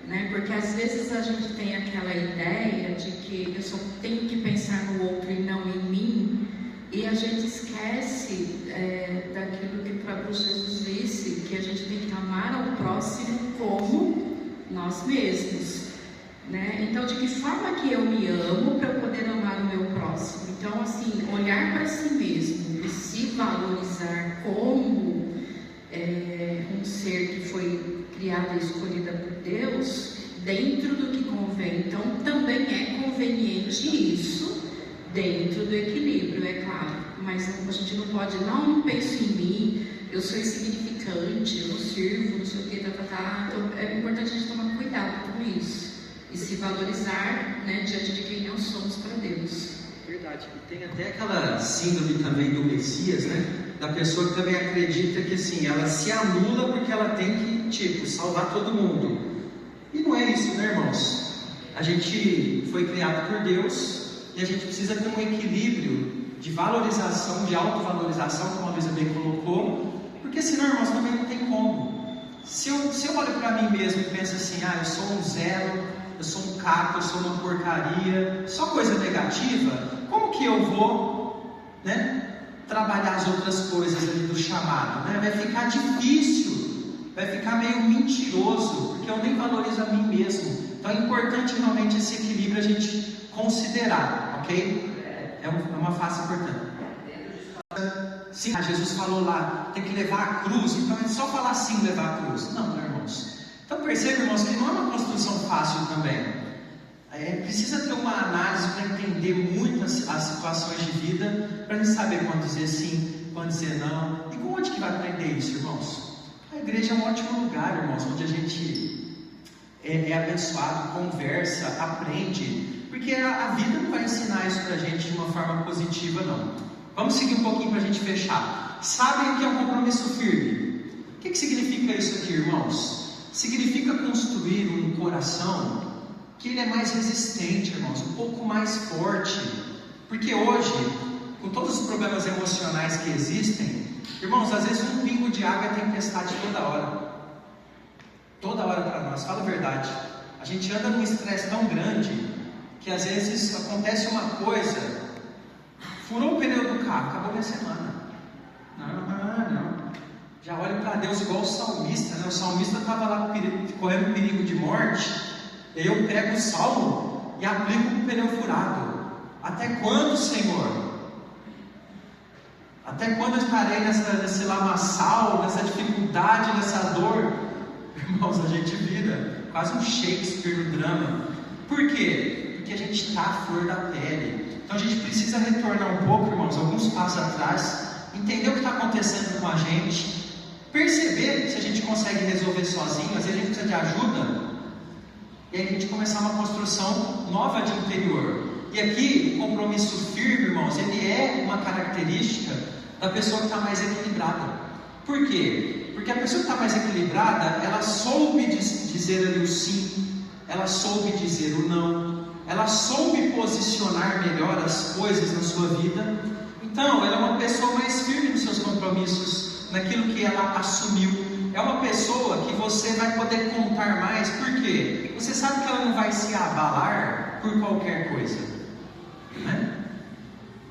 né? Porque às vezes a gente tem aquela ideia de que eu só tenho que pensar no outro e não em mim, e a gente esquece daquilo que o próprio Jesus disse, que a gente tem que amar ao próximo como nós mesmos, né? Então, de que forma que eu me amo para eu poder amar o meu próximo? Então, assim, olhar para si mesmo e se valorizar como um ser que foi criado e escolhida por Deus, dentro do que convém. Então, também é conveniente isso dentro do equilíbrio, é claro. Mas a gente não pode, não penso em mim, eu sou insignificante, eu não sirvo, não sei o que, Então, é importante a gente tomar cuidado com isso e se valorizar, né, diante de quem nós somos para Deus.
Verdade. E tem até aquela síndrome também do Messias, né? Da pessoa que também acredita que assim, ela se anula porque ela tem que, salvar todo mundo. E não é isso, né, irmãos? A gente foi criado por Deus e a gente precisa ter um equilíbrio de valorização, de autovalorização, como a Luísa bem colocou, porque senão, irmãos, também não tem como. Se eu olho para mim mesmo e penso assim, eu sou um zero, eu sou um caco, eu sou uma porcaria, só coisa negativa, como que eu vou, né, trabalhar as outras coisas ali do chamado, né? Vai ficar difícil, vai ficar meio mentiroso, porque eu nem valorizo a mim mesmo. Então é importante realmente esse equilíbrio a gente considerar, ok? É uma fase importante. Sim, Jesus falou lá, tem que levar a cruz, então é só falar assim, levar a cruz. Não, irmãos. Então perceba, irmãos, que não é uma construção fácil também. Precisa ter uma análise para entender muitas as situações de vida, para a gente saber quando dizer sim, quando dizer não. E onde que vai aprender isso, irmãos? A igreja é um ótimo lugar, irmãos, onde a gente é abençoado, conversa, aprende, porque a vida não vai ensinar isso para a gente de uma forma positiva, não. Vamos seguir um pouquinho para a gente fechar. Sabem o que é um compromisso firme? O que significa isso aqui, irmãos? Significa construir um coração que ele é mais resistente, irmãos, um pouco mais forte. Porque hoje, com todos os problemas emocionais que existem, irmãos, às vezes um pingo de água é tempestade toda hora. Toda hora para nós, fala a verdade. A gente anda num estresse tão grande que às vezes acontece uma coisa, furou o pneu do carro, acabou minha semana. Não. Já olho para Deus igual o salmista, né? O salmista estava lá correndo perigo de morte. Eu pego o salmo e aplico o pneu furado. Até quando, Senhor? Até quando eu estarei nesse lamaçal, nessa dificuldade, nessa dor? Irmãos, a gente vira quase um Shakespeare no drama. Por quê? Porque a gente está à flor da pele. Então a gente precisa retornar um pouco, irmãos, alguns passos atrás, entender o que está acontecendo com a gente, perceber se a gente consegue resolver sozinho, às vezes a gente precisa de ajuda, e aí a gente começar uma construção nova de interior. E aqui, o compromisso firme, irmãos, ele é uma característica da pessoa que está mais equilibrada. Por quê? Porque a pessoa que está mais equilibrada, ela soube dizer ali o sim, ela soube dizer o não, ela soube posicionar melhor as coisas na sua vida. Então, ela é uma pessoa mais firme nos seus compromissos, naquilo que ela assumiu. É uma pessoa que você vai poder contar mais, por quê? Você sabe que ela não vai se abalar por qualquer coisa, né?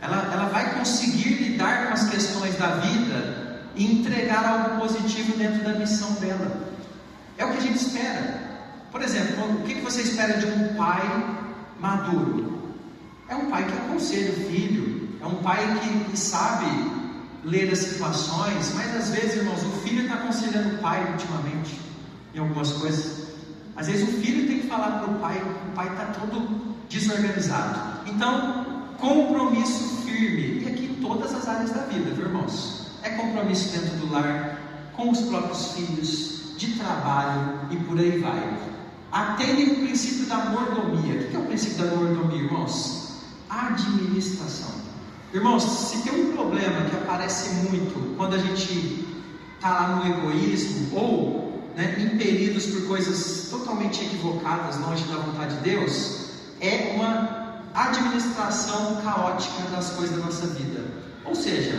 Ela vai conseguir lidar com as questões da vida e entregar algo positivo dentro da missão dela. É o que a gente espera. Por exemplo, o que você espera de um pai maduro? É um pai que aconselha o filho, é um pai que sabe ler as situações, mas às vezes, irmãos, o filho está aconselhando o pai ultimamente, em algumas coisas. Às vezes o filho tem que falar para o pai está todo desorganizado. Então, compromisso firme, e aqui em todas as áreas da vida, viu, irmãos? É compromisso dentro do lar, com os próprios filhos, de trabalho e por aí vai. Atendem o princípio da mordomia. O que é o princípio da mordomia, irmãos? Administração. Irmãos, se tem um problema que aparece muito quando a gente está lá no egoísmo, ou impelidos por coisas totalmente equivocadas, longe da vontade de Deus, é uma administração caótica das coisas da nossa vida. Ou seja,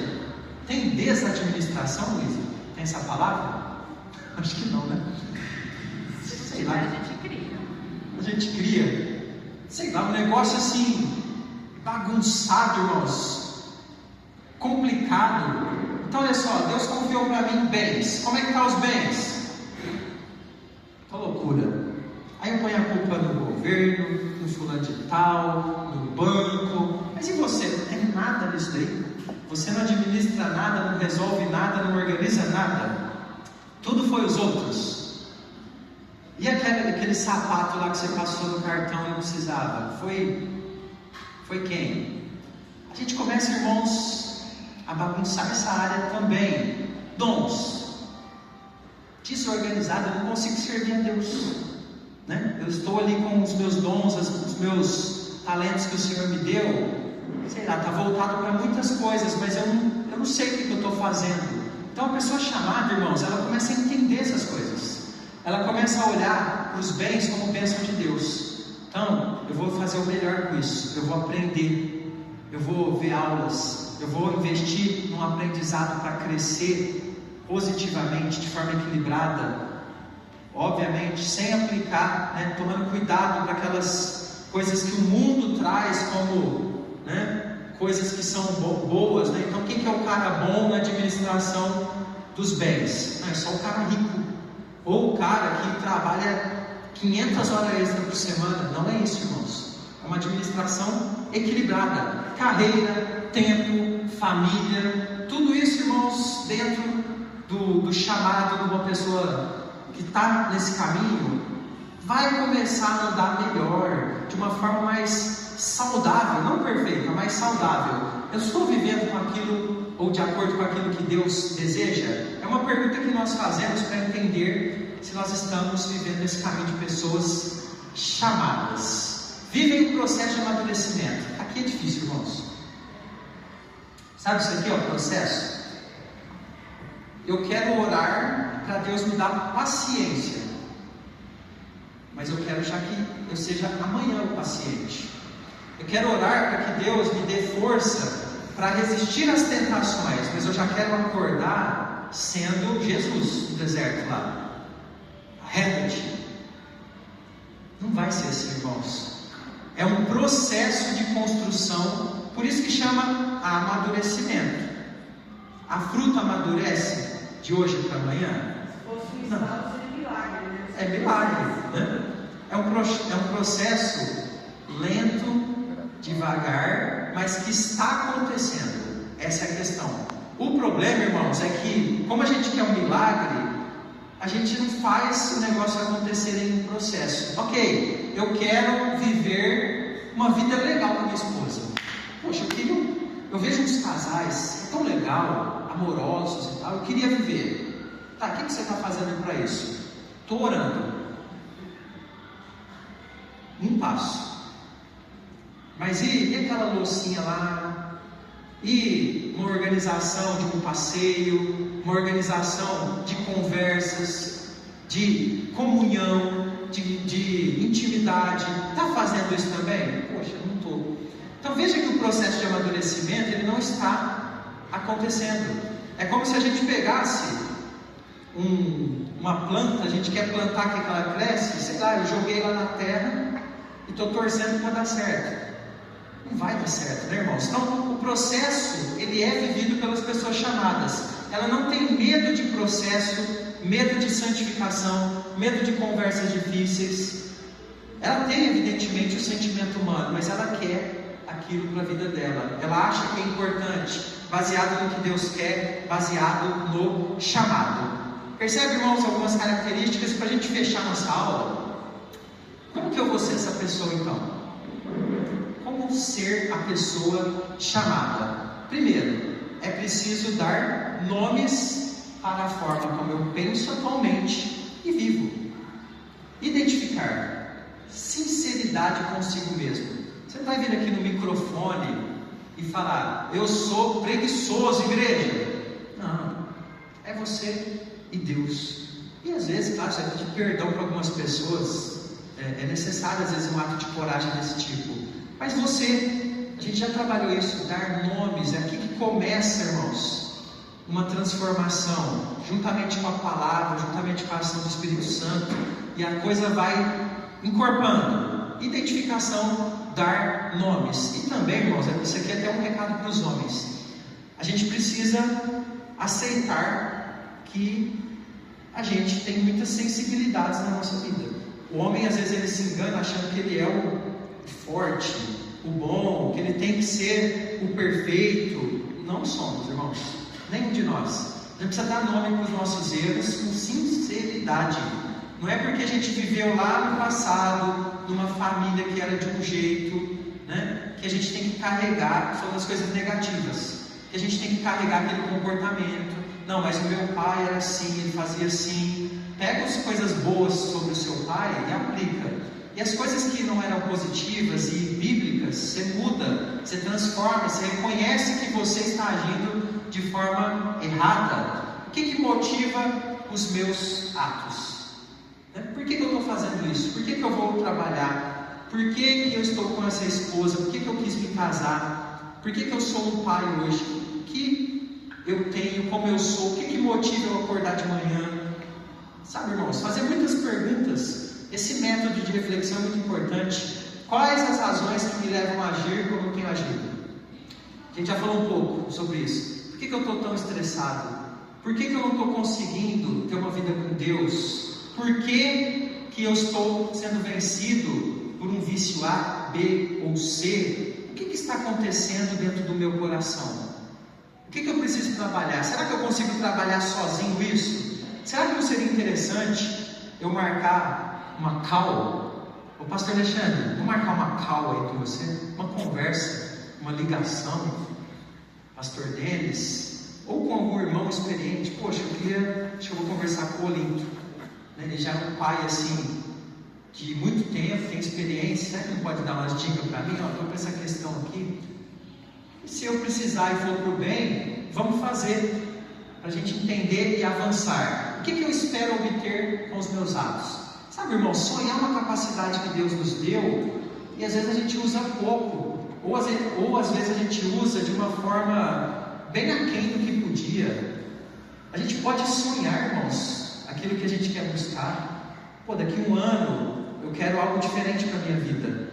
tem desadministração, Luísa? Tem essa palavra? Acho que não, né? Sei lá. A gente cria, sei lá, um negócio assim, bagunçado, irmãos, complicado. Então olha só, Deus confiou para mim bens. Como é que estão os bens? Tá loucura. Aí eu ponho a culpa no governo, no fulano de tal, no banco. Mas e você? Não tem nada nisso daí. Você não administra nada, não resolve nada, não organiza nada. Tudo foi os outros. E E aquele sapato lá que você passou no cartão e não precisava? Foi quem? A gente começa, irmãos, a bagunçar essa área também. Dons. Desorganizado, eu não consigo servir a Deus, né? Eu estou ali com os meus dons, os meus talentos que o Senhor me deu, sei lá, está voltado para muitas coisas, mas eu não sei o que eu estou fazendo. Então a pessoa chamada, irmãos, ela começa a entender essas coisas, ela começa a olhar para os bens como bênção de Deus. Então, eu vou fazer o melhor com isso, eu vou aprender, eu vou ver aulas, eu vou investir num aprendizado para crescer positivamente, de forma equilibrada, obviamente, sem aplicar, né, tomando cuidado para aquelas coisas que o mundo traz como, né, coisas que são boas, né? Então, quem que é o cara bom na administração dos bens? Não, é só o cara rico, ou o cara que trabalha 500 horas extra por semana. Não é isso, irmãos. É uma administração equilibrada, carreira, tempo, família, tudo isso, irmãos, dentro do chamado de uma pessoa que está nesse caminho, vai começar a andar melhor, de uma forma mais saudável, não perfeita, mas saudável. Eu estou vivendo com aquilo, ou de acordo com aquilo que Deus deseja? É uma pergunta que nós fazemos para entender se nós estamos vivendo esse caminho de pessoas chamadas. Vivem um processo de amadurecimento. Aqui é difícil, irmãos. Sabe isso aqui é o processo? Eu quero orar para Deus me dar paciência, mas eu quero já que eu seja amanhã o paciente. Eu quero orar para que Deus me dê força para resistir às tentações, mas eu já quero acordar sendo Jesus no deserto lá. Arrepende. Não vai ser assim, irmãos. É um processo de construção, por isso que chama amadurecimento. A fruta amadurece de hoje para amanhã? Não. É milagre, né? É um processo lento, devagar, mas que está acontecendo. Essa é a questão. O problema, irmãos, é que como a gente quer um milagre, a gente não faz o negócio acontecer em um processo. Ok, eu quero viver uma vida legal com a minha esposa. Poxa, eu vejo uns casais tão legal, amorosos e tal, eu queria viver. Tá, o que você está fazendo para isso? Estou orando. Um passo. Mas e aquela loucinha lá? E uma organização de um passeio, uma organização de conversas, de comunhão, de intimidade? Está fazendo isso também? Poxa, eu não estou. Então veja que o processo de amadurecimento ele não está acontecendo. É como se a gente pegasse uma planta, a gente quer plantar que ela cresce, sei lá, eu joguei lá na terra e estou torcendo para dar certo. Não vai dar certo, né, irmãos? Então o processo ele é vivido pelas pessoas chamadas. Ela não tem medo de processo, medo de santificação, medo de conversas difíceis. Ela tem evidentemente o sentimento humano, mas ela quer aquilo para a vida dela. Ela acha que é importante, baseado no que Deus quer, baseado no chamado. Percebe, irmãos, algumas características para a gente fechar nossa aula? Como que eu vou ser essa pessoa então? Como ser a pessoa chamada? Primeiro, é preciso dar nomes para a forma como eu penso atualmente e vivo. Identificar sinceridade consigo mesmo. Você não vai vir aqui no microfone e falar, eu sou preguiçoso, igreja. Não, é você e Deus. E às vezes, claro, você vai pedir perdão para algumas pessoas. É necessário às vezes um ato de coragem desse tipo. Mas você, a gente já trabalhou isso, dar nomes. É aqui que começa, irmãos, uma transformação, juntamente com a palavra, juntamente com a ação do Espírito Santo, e a coisa vai encorpando. Identificação, dar nomes. E também, irmãos, isso aqui é até um recado para os homens. A gente precisa aceitar que a gente tem muitas sensibilidades na nossa vida. O homem às vezes ele se engana achando que ele é o forte, o bom, que ele tem que ser o perfeito. Não somos, irmãos, nenhum de nós. A gente precisa dar nome para os nossos erros com sinceridade. Não é porque a gente viveu lá no passado, numa família que era de um jeito, né, que a gente tem que carregar, falando as coisas negativas, que a gente tem que carregar aquele comportamento. Não, mas o meu pai era assim, ele fazia assim. Pega as coisas boas sobre o seu pai e aplica. E as coisas que não eram positivas e bíblicas, você muda, você transforma, você reconhece que você está agindo de forma errada. O que motiva os meus atos? Por que eu estou fazendo isso? Por que eu vou trabalhar? Por que eu estou com essa esposa? Por que eu quis me casar? Por que eu sou um pai hoje? O que eu tenho, como eu sou? O que motiva eu acordar de manhã? Sabe, irmãos, fazer muitas perguntas. Esse método de reflexão é muito importante. Quais as razões que me levam a agir como eu tenho agido? A gente já falou um pouco sobre isso. Por que eu estou tão estressado? Por que eu não estou conseguindo ter uma vida com Deus? Por que eu estou sendo vencido por um vício A, B ou C? O que está acontecendo dentro do meu coração? O que eu preciso trabalhar? Será que eu consigo trabalhar sozinho isso? Será que não seria interessante eu marcar uma call? Ô pastor Alexandre, vou marcar uma call aí com você? Uma conversa, uma ligação? Pastor Denis, ou com algum irmão experiente? Poxa, acho que eu vou conversar com o Olinto. Ele já é um pai assim, de muito tempo, tem experiência. Será que ele pode dar umas dicas para mim? Estou com essa questão aqui. E se eu precisar e for para o bem, vamos fazer, para a gente entender e avançar. O que eu espero obter com os meus atos? Sabe, irmão, sonhar é uma capacidade que Deus nos deu, e às vezes a gente usa pouco, ou às vezes a gente usa de uma forma bem aquém do que podia. A gente pode sonhar, irmãos, aquilo que a gente quer buscar. Daqui um ano eu quero algo diferente para a minha vida.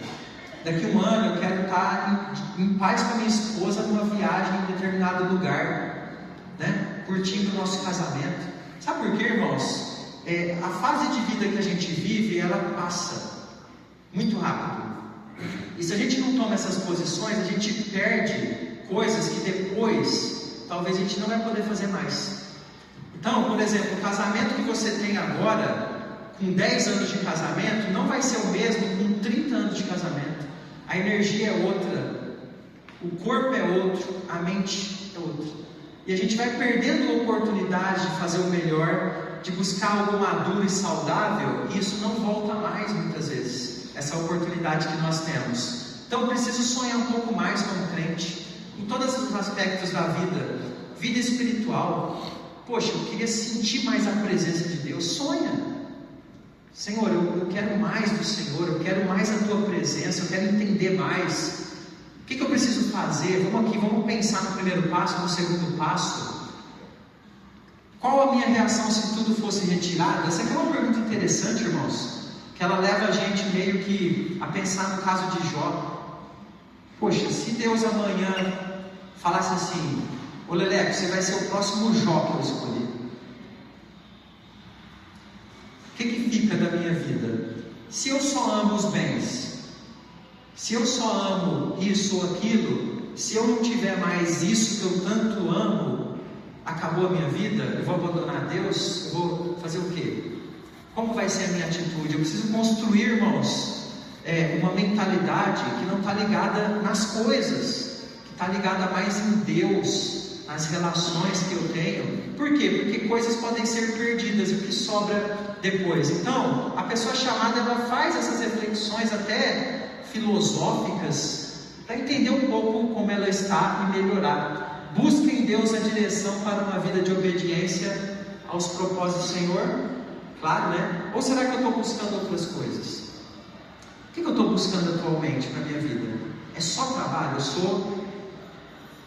Daqui um ano eu quero estar em paz com a minha esposa numa viagem em determinado lugar, né? Curtindo o nosso casamento. Sabe por quê, irmãos? A fase de vida que a gente vive, ela passa muito rápido. E se a gente não toma essas posições, a gente perde coisas que depois talvez a gente não vai poder fazer mais. Então, por exemplo, o casamento que você tem agora, com 10 anos de casamento, não vai ser o mesmo com 30 anos de casamento. A energia é outra, o corpo é outro, a mente é outra. E a gente vai perdendo a oportunidade de fazer o melhor, de buscar algo maduro e saudável, e isso não volta mais muitas vezes, essa oportunidade que nós temos. Então, eu preciso sonhar um pouco mais como crente, em todos os aspectos da vida, vida espiritual. Poxa, eu queria sentir mais a presença de Deus. Sonha, Senhor, eu quero mais do Senhor, eu quero mais a Tua presença, eu quero entender mais. O que eu preciso fazer? Vamos pensar no primeiro passo, no segundo passo. Qual a minha reação se tudo fosse retirado? Essa aqui é uma pergunta interessante, irmãos, que ela leva a gente meio que a pensar no caso de Jó. Poxa, se Deus amanhã falasse assim: ô Leleco, você vai ser o próximo Jó que eu escolhi. O que fica da minha vida? Se eu só amo os bens, se eu só amo isso ou aquilo, se eu não tiver mais isso que eu tanto amo, acabou a minha vida? Eu vou abandonar Deus? Eu vou fazer o quê? Como vai ser a minha atitude? Eu preciso construir, irmãos, uma mentalidade que não está ligada nas coisas, que está ligada mais em Deus, nas relações que eu tenho. Por quê? Porque coisas podem ser perdidas e o que sobra depois. Então, a pessoa chamada, ela faz essas reflexões até filosóficas para entender um pouco como ela está e melhorar. Busca em Deus a direção para uma vida de obediência aos propósitos do Senhor, claro, né? Ou será que eu estou buscando outras coisas? O que eu estou buscando atualmente para a minha vida? É só trabalho?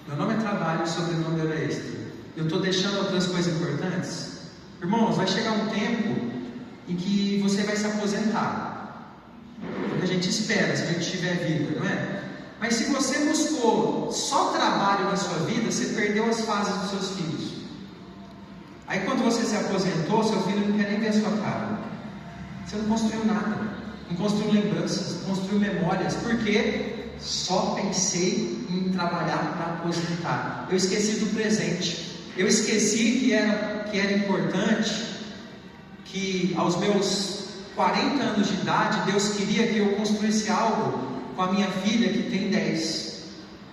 Meu nome é trabalho, sobrenome é hora extra. Eu estou deixando outras coisas importantes? Irmãos, vai chegar um tempo em que você vai se aposentar. É o que a gente espera, se a gente tiver vida, não é? Mas se você buscou só trabalho na sua vida, você perdeu as fases dos seus filhos. Aí quando você se aposentou, seu filho não quer nem ver a sua cara. Você não construiu nada, não construiu lembranças, não construiu memórias. Por quê? Só pensei em trabalhar para aposentar. Eu esqueci do presente. Eu esqueci que era importante que aos meus 40 anos de idade, Deus queria que eu construísse algo com a minha filha que tem 10.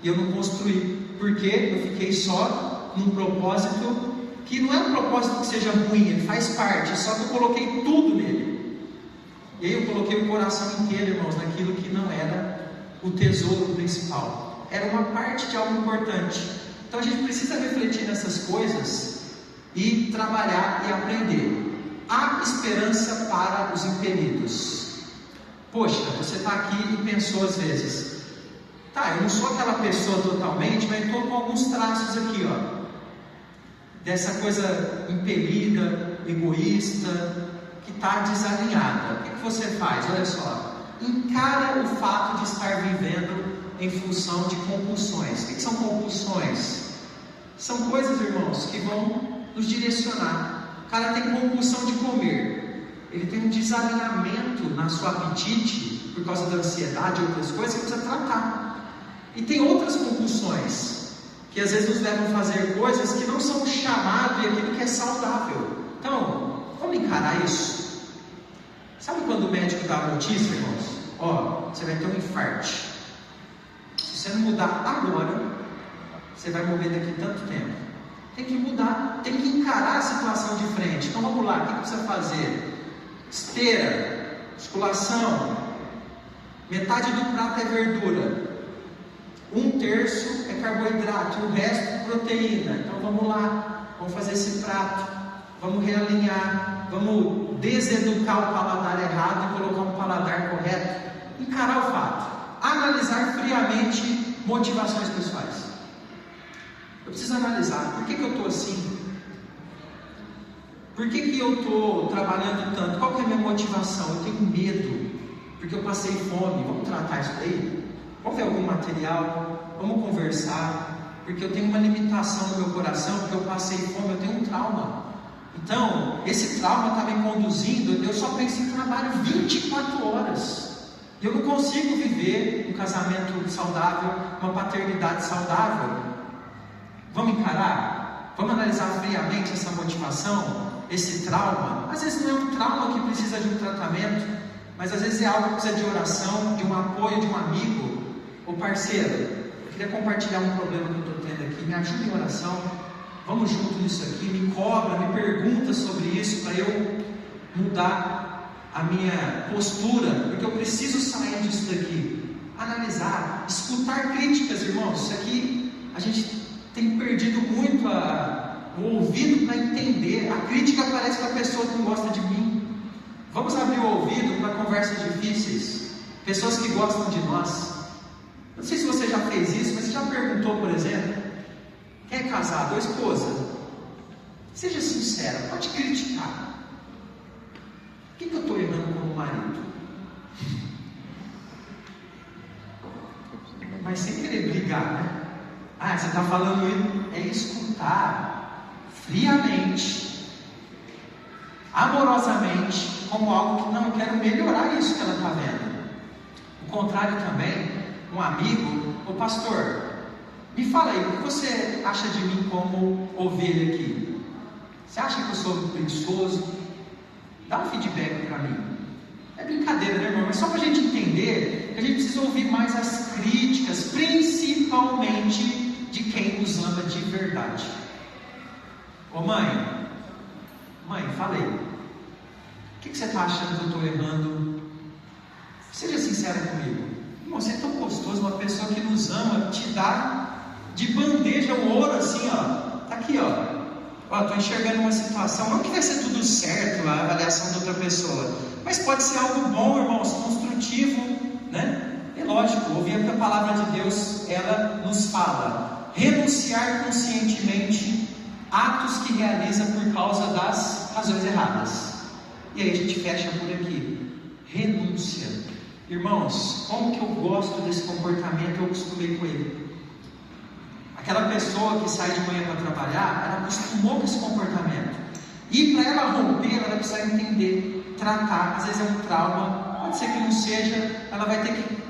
E eu não construí, porque eu fiquei só num propósito que não é um propósito que seja ruim, ele faz parte, só que eu coloquei tudo nele. E aí eu coloquei o coração inteiro, irmãos, naquilo que não era o tesouro principal, era uma parte de algo importante. Então a gente precisa refletir nessas coisas e trabalhar e aprender. Há esperança para os impedidos. Poxa, você está aqui e pensou às vezes, tá, eu não sou aquela pessoa totalmente, mas estou com alguns traços aqui, ó, dessa coisa impelida, egoísta, que está desalinhada. O que você faz? Olha só, encara o fato de estar vivendo em função de compulsões. O que são compulsões? São coisas, irmãos, que vão nos direcionar. O cara tem compulsão de comer, ele tem um desalinhamento na sua apetite por causa da ansiedade e outras coisas que precisa tratar. E tem outras compulsões que às vezes nos levam a fazer coisas que não são o chamado e aquilo que é saudável. Então, vamos encarar isso. Sabe quando o médico dá a notícia, irmãos? Ó, você vai ter um infarto. Se você não mudar agora, você vai morrer daqui a tanto tempo. Tem que mudar, tem que encarar a situação de frente. Então vamos lá, o que precisa fazer? Esteira, musculação, metade do prato é verdura, 1/3 é carboidrato, o resto proteína. Então vamos lá, vamos fazer esse prato, vamos realinhar, vamos deseducar o paladar errado e colocar um paladar correto. Encarar o fato, analisar friamente motivações pessoais. Eu preciso analisar, por que eu estou assim? Por que eu estou trabalhando tanto? Qual que é a minha motivação? Eu tenho medo, porque eu passei fome. Vamos tratar isso daí? Vamos ver algum material? Vamos conversar? Porque eu tenho uma limitação no meu coração, porque eu passei fome, eu tenho um trauma. Então, esse trauma está me conduzindo, eu só penso em trabalho 24 horas. Eu não consigo viver um casamento saudável, uma paternidade saudável. Vamos encarar? Vamos analisar friamente essa motivação, esse trauma? Às vezes não é um trauma que precisa de um tratamento, mas às vezes é algo que precisa de oração, de um apoio de um amigo. Ô parceiro, eu queria compartilhar um problema que eu estou tendo aqui, me ajuda em oração, vamos junto nisso aqui, me cobra, me pergunta sobre isso, para eu mudar a minha postura, porque eu preciso sair disso daqui. Analisar, escutar críticas, irmãos. Isso aqui a gente tem perdido muito o ouvido para entender. A crítica parece que a pessoa não gosta de mim. Vamos abrir o ouvido para conversas difíceis, pessoas que gostam de nós. Não sei se você já fez isso, mas você já perguntou, por exemplo, quem é casado ou esposa? Seja sincera, pode criticar. O que eu estou errando como marido? Mas sem querer brigar, né? Ah, você está falando isso? É escutar friamente, amorosamente, como algo que não, eu quero melhorar isso que ela está vendo. O contrário também, um amigo, ô pastor, me fala aí, o que você acha de mim como ovelha aqui? Você acha que eu sou preguiçoso? Dá um feedback para mim. É brincadeira, né, irmão? Mas só para a gente entender que a gente precisa ouvir mais as críticas, principalmente de quem nos ama de verdade. Ô mãe, fala aí. O que você está achando que eu estou errando? Seja sincera comigo. Irmão, você é tão gostoso, uma pessoa que nos ama, te dá de bandeja o ouro assim, ó. Tá aqui, ó. Estou enxergando uma situação, não que vai ser tudo certo a avaliação da outra pessoa, mas pode ser algo bom, irmãos, construtivo, né? É lógico, ouvir a palavra de Deus, ela nos fala, renunciar conscientemente atos que realiza por causa das razões erradas. E aí a gente fecha por aqui, renúncia. Irmãos, como que eu gosto desse comportamento, eu acostumei com ele. Aquela pessoa que sai de manhã para trabalhar, ela acostumou com esse comportamento. E para ela romper, ela precisa entender, tratar. Às vezes é um trauma, pode ser que não seja. Ela vai ter que.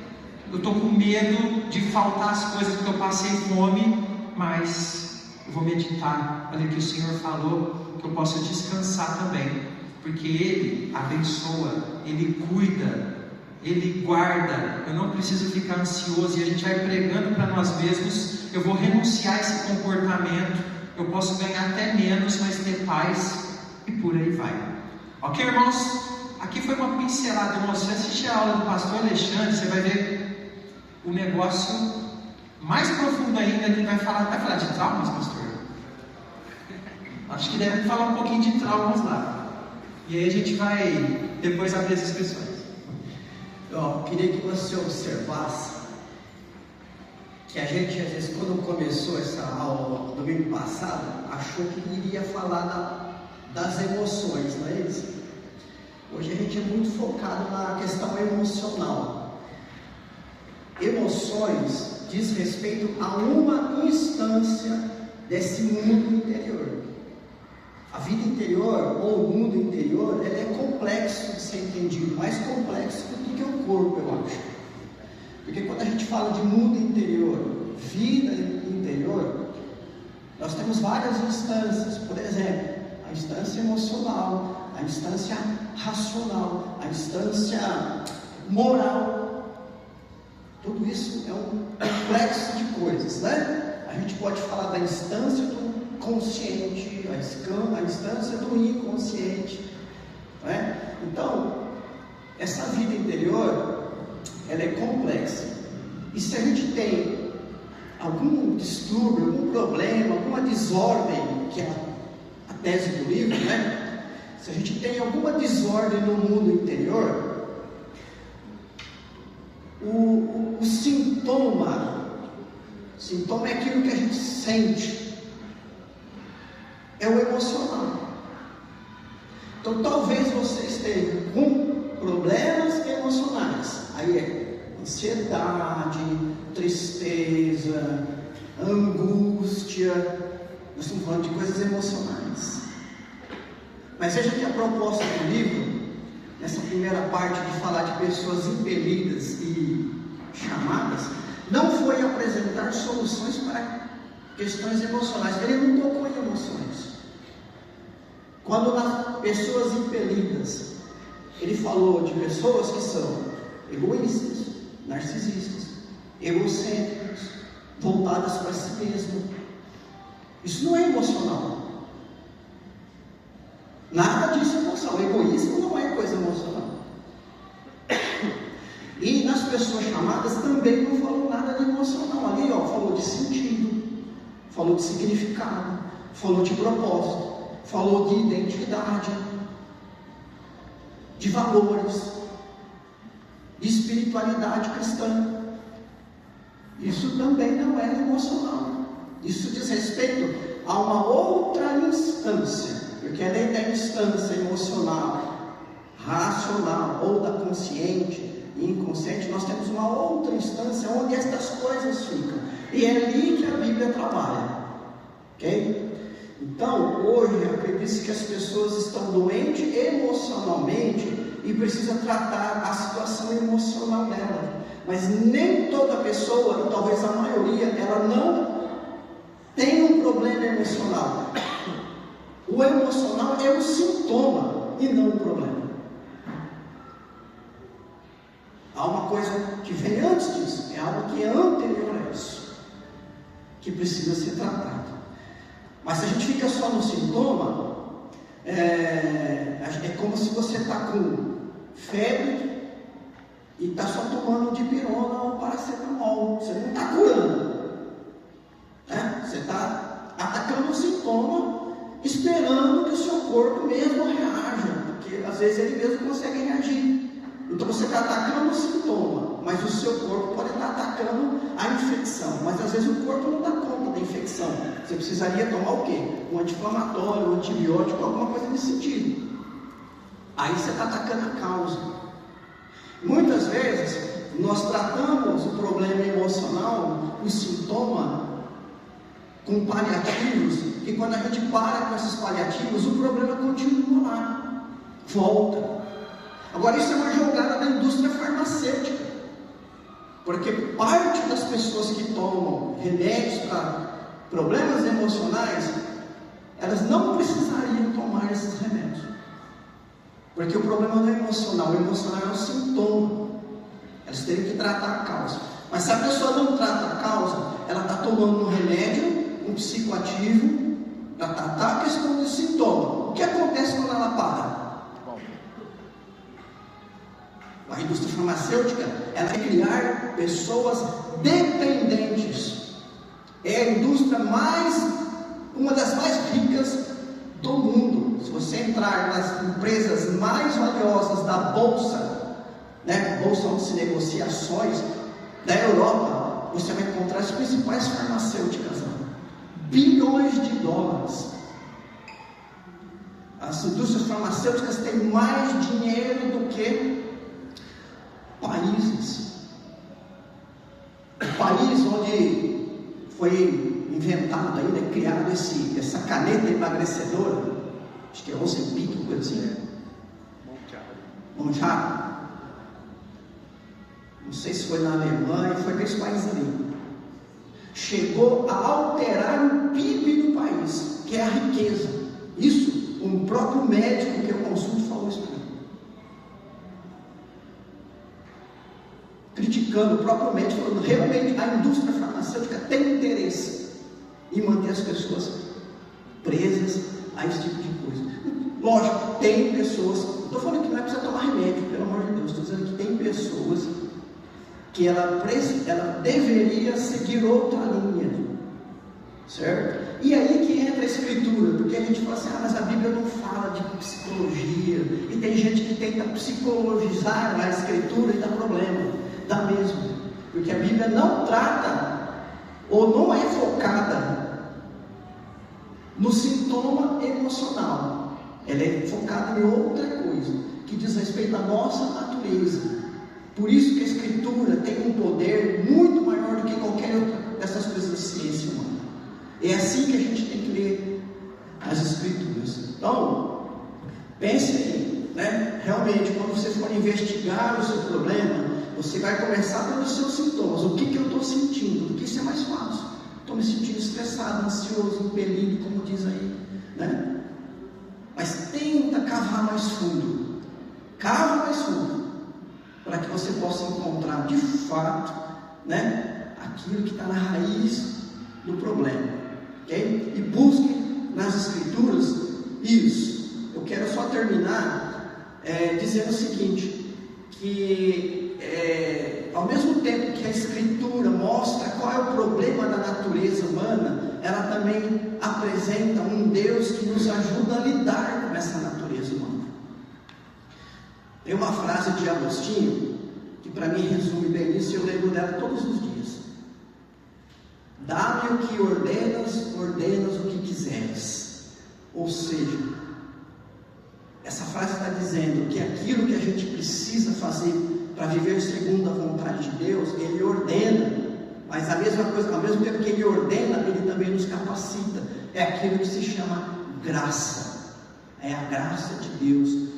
Eu estou com medo de faltar as coisas porque eu passei fome, mas eu vou meditar. Olha que o Senhor falou que eu posso descansar também. porque Ele abençoa, Ele cuida, Ele guarda. Eu não preciso ficar ansioso, e a gente vai pregando para nós mesmos: eu vou renunciar a esse comportamento, eu posso ganhar até menos, mas ter paz, e por aí vai. Ok, irmãos? Aqui foi uma pincelada, irmãos. Se você assistir a aula do pastor Alexandre, você vai ver o negócio mais profundo ainda, que vai falar de traumas, pastor? Acho que deve falar um pouquinho de traumas lá. E aí a gente vai depois abrir as inscrições.
Eu queria que você observasse que a gente, às vezes, quando começou essa aula domingo passado, achou que iria falar das emoções, não é isso? Hoje a gente é muito focado na questão emocional. Emoções diz respeito a uma instância desse mundo interior. A vida interior, ou o mundo interior, ele é complexo de ser entendido, mais complexo do que o corpo, eu acho. Porque quando a gente fala de mundo interior, vida interior, nós temos várias instâncias. Por exemplo, a instância emocional, a instância racional, a instância moral. Tudo isso é um complexo de coisas, né? A gente pode falar da instância do consciente, a instância do inconsciente, né? Então, essa vida interior, ela é complexa. E se a gente tem algum distúrbio, algum problema, alguma desordem, que é a tese do livro, né? Se a gente tem alguma desordem no mundo interior, o sintoma é aquilo que a gente sente, é o emocional. Então talvez você esteja com problemas emocionais, aí é ansiedade, tristeza, angústia. Nós estamos falando de coisas emocionais. Mas veja que a proposta do livro, nessa primeira parte de falar de pessoas impelidas e chamadas, não foi apresentar soluções para questões emocionais. Ele não tocou em emoções. Quando nas pessoas impelidas, ele falou de pessoas que são egoístas, narcisistas, egocêntricos, voltadas para si mesmo. Isso não é emocional. Nada disso é emoção. O egoísmo não é coisa emocional. E nas pessoas chamadas também não falou nada de emocional. Ali, falou de sentido, falou de significado, falou de propósito, falou de identidade, de valores, de espiritualidade cristã. Isso também não é emocional. Isso diz respeito a uma outra instância, porque além da instância emocional, racional ou da consciente e inconsciente, nós temos uma outra instância onde estas coisas ficam, e é ali que a Bíblia trabalha, ok? Então, hoje, acredita-se que as pessoas estão doentes emocionalmente e precisa tratar a situação emocional dela, mas nem toda pessoa, e talvez a maioria, ela não tem um problema emocional. O emocional é o sintoma e não o problema. Há uma coisa que vem antes disso, é algo que é anterior a isso, que precisa ser tratado. Mas se a gente fica só no sintoma, é como se você está com febre e está só tomando dipirona ou paracetamol. Você não está curando, né? Você está atacando o sintoma, esperando que o seu corpo mesmo reaja, porque às vezes ele mesmo consegue reagir. Então você está atacando o sintoma, mas o seu corpo pode estar atacando a infecção. Mas às vezes o corpo não dá conta da infecção. Você precisaria tomar o quê? Um anti-inflamatório, um antibiótico, alguma coisa nesse sentido. Aí você está atacando a causa. Muitas vezes nós tratamos o problema emocional, o sintoma, com paliativos, e quando a gente para com esses paliativos, o problema continua lá, volta. Agora isso é uma jogada da indústria farmacêutica, porque parte das pessoas que tomam remédios para problemas emocionais, elas não precisariam tomar esses remédios. Porque o problema não é emocional, o emocional é um sintoma. Eles teriam que tratar a causa. Mas se a pessoa não trata a causa, ela está tomando um remédio, um psicoativo, para tratar a questão do sintoma. O que acontece quando ela para? A indústria farmacêutica, ela quer criar pessoas dependentes. É a indústria uma das mais ricas do mundo. Se você entrar nas empresas mais valiosas da Bolsa, Bolsa onde se negocia ações da Europa, você vai encontrar as principais farmacêuticas lá. Bilhões de dólares. As indústrias farmacêuticas têm mais dinheiro do que países. O país onde foi inventado ainda, criado essa caneta emagrecedora, acho que é Ozempic, coisa assim. Monjaro. Não sei se foi na Alemanha, foi aqueles países ali. Chegou a alterar o PIB do país, que é a riqueza. Isso, um próprio médico que eu consulto falou isso para mim. Criticando o próprio médico, falando, realmente a indústria farmacêutica tem interesse em manter as pessoas presas a esse tipo de coisa. Lógico, tem pessoas, não estou falando que não é preciso tomar remédio, pelo amor de Deus, estou dizendo que tem pessoas que ela deveria seguir outra linha, certo? E aí que entra a Escritura, porque a gente fala assim, mas a Bíblia não fala de psicologia, e tem gente que tenta psicologizar a Escritura e dá problema, dá mesmo, porque a Bíblia não trata, ou não é focada no sintoma emocional, ela é focada em outra coisa, que diz respeito à nossa natureza. Por isso que a Escritura tem um poder muito maior do que qualquer outra dessas coisas da ciência humana. É assim que a gente tem que ler as Escrituras. Então, pense aí, realmente, quando você for investigar o seu problema, você vai começar pelos seus sintomas. O que eu estou sentindo? Porque isso é mais fácil. Estou me sentindo estressado, ansioso, impelido, como diz aí, Mas tenta cavar mais fundo. Cava mais fundo. Para que você possa encontrar de fato, aquilo que está na raiz do problema, ok? E busque nas Escrituras isso. Eu quero só terminar dizendo o seguinte, que ao mesmo tempo que a Escritura mostra qual é o problema da natureza humana, ela também apresenta um Deus que nos ajuda a lidar com essa natureza humana. Tem uma frase de Agostinho, que para mim resume bem isso, e eu lembro dela todos os dias. Dá-me o que ordenas o que quiseres. Ou seja, essa frase está dizendo que aquilo que a gente precisa fazer para viver segundo a vontade de Deus, Ele ordena, mas a mesma coisa, ao mesmo tempo que Ele ordena, Ele também nos capacita. É aquilo que se chama graça. É a graça de Deus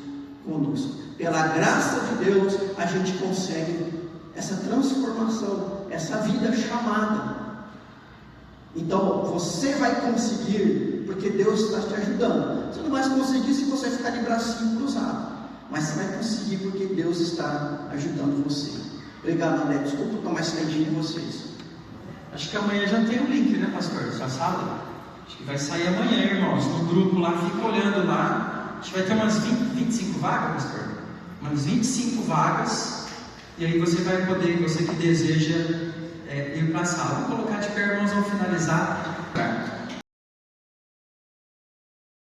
conosco. Pela graça de Deus, a gente consegue essa transformação, essa vida chamada. Então, você vai conseguir, porque Deus está te ajudando. Você não vai conseguir se você ficar de bracinho cruzado, mas você vai conseguir porque Deus está ajudando você. Obrigado, André. Desculpa tomar esse leitinho de vocês.
Acho que amanhã já tem o link, pastor? Passado? Acho que vai sair amanhã, irmãos. No grupo lá, fica olhando lá. Acho que vai ter umas 25 vagas, pastor. Umas 25 vagas. E aí você vai poder, você que deseja ir para a sala. Vou colocar de pé, irmãos, vamos finalizar.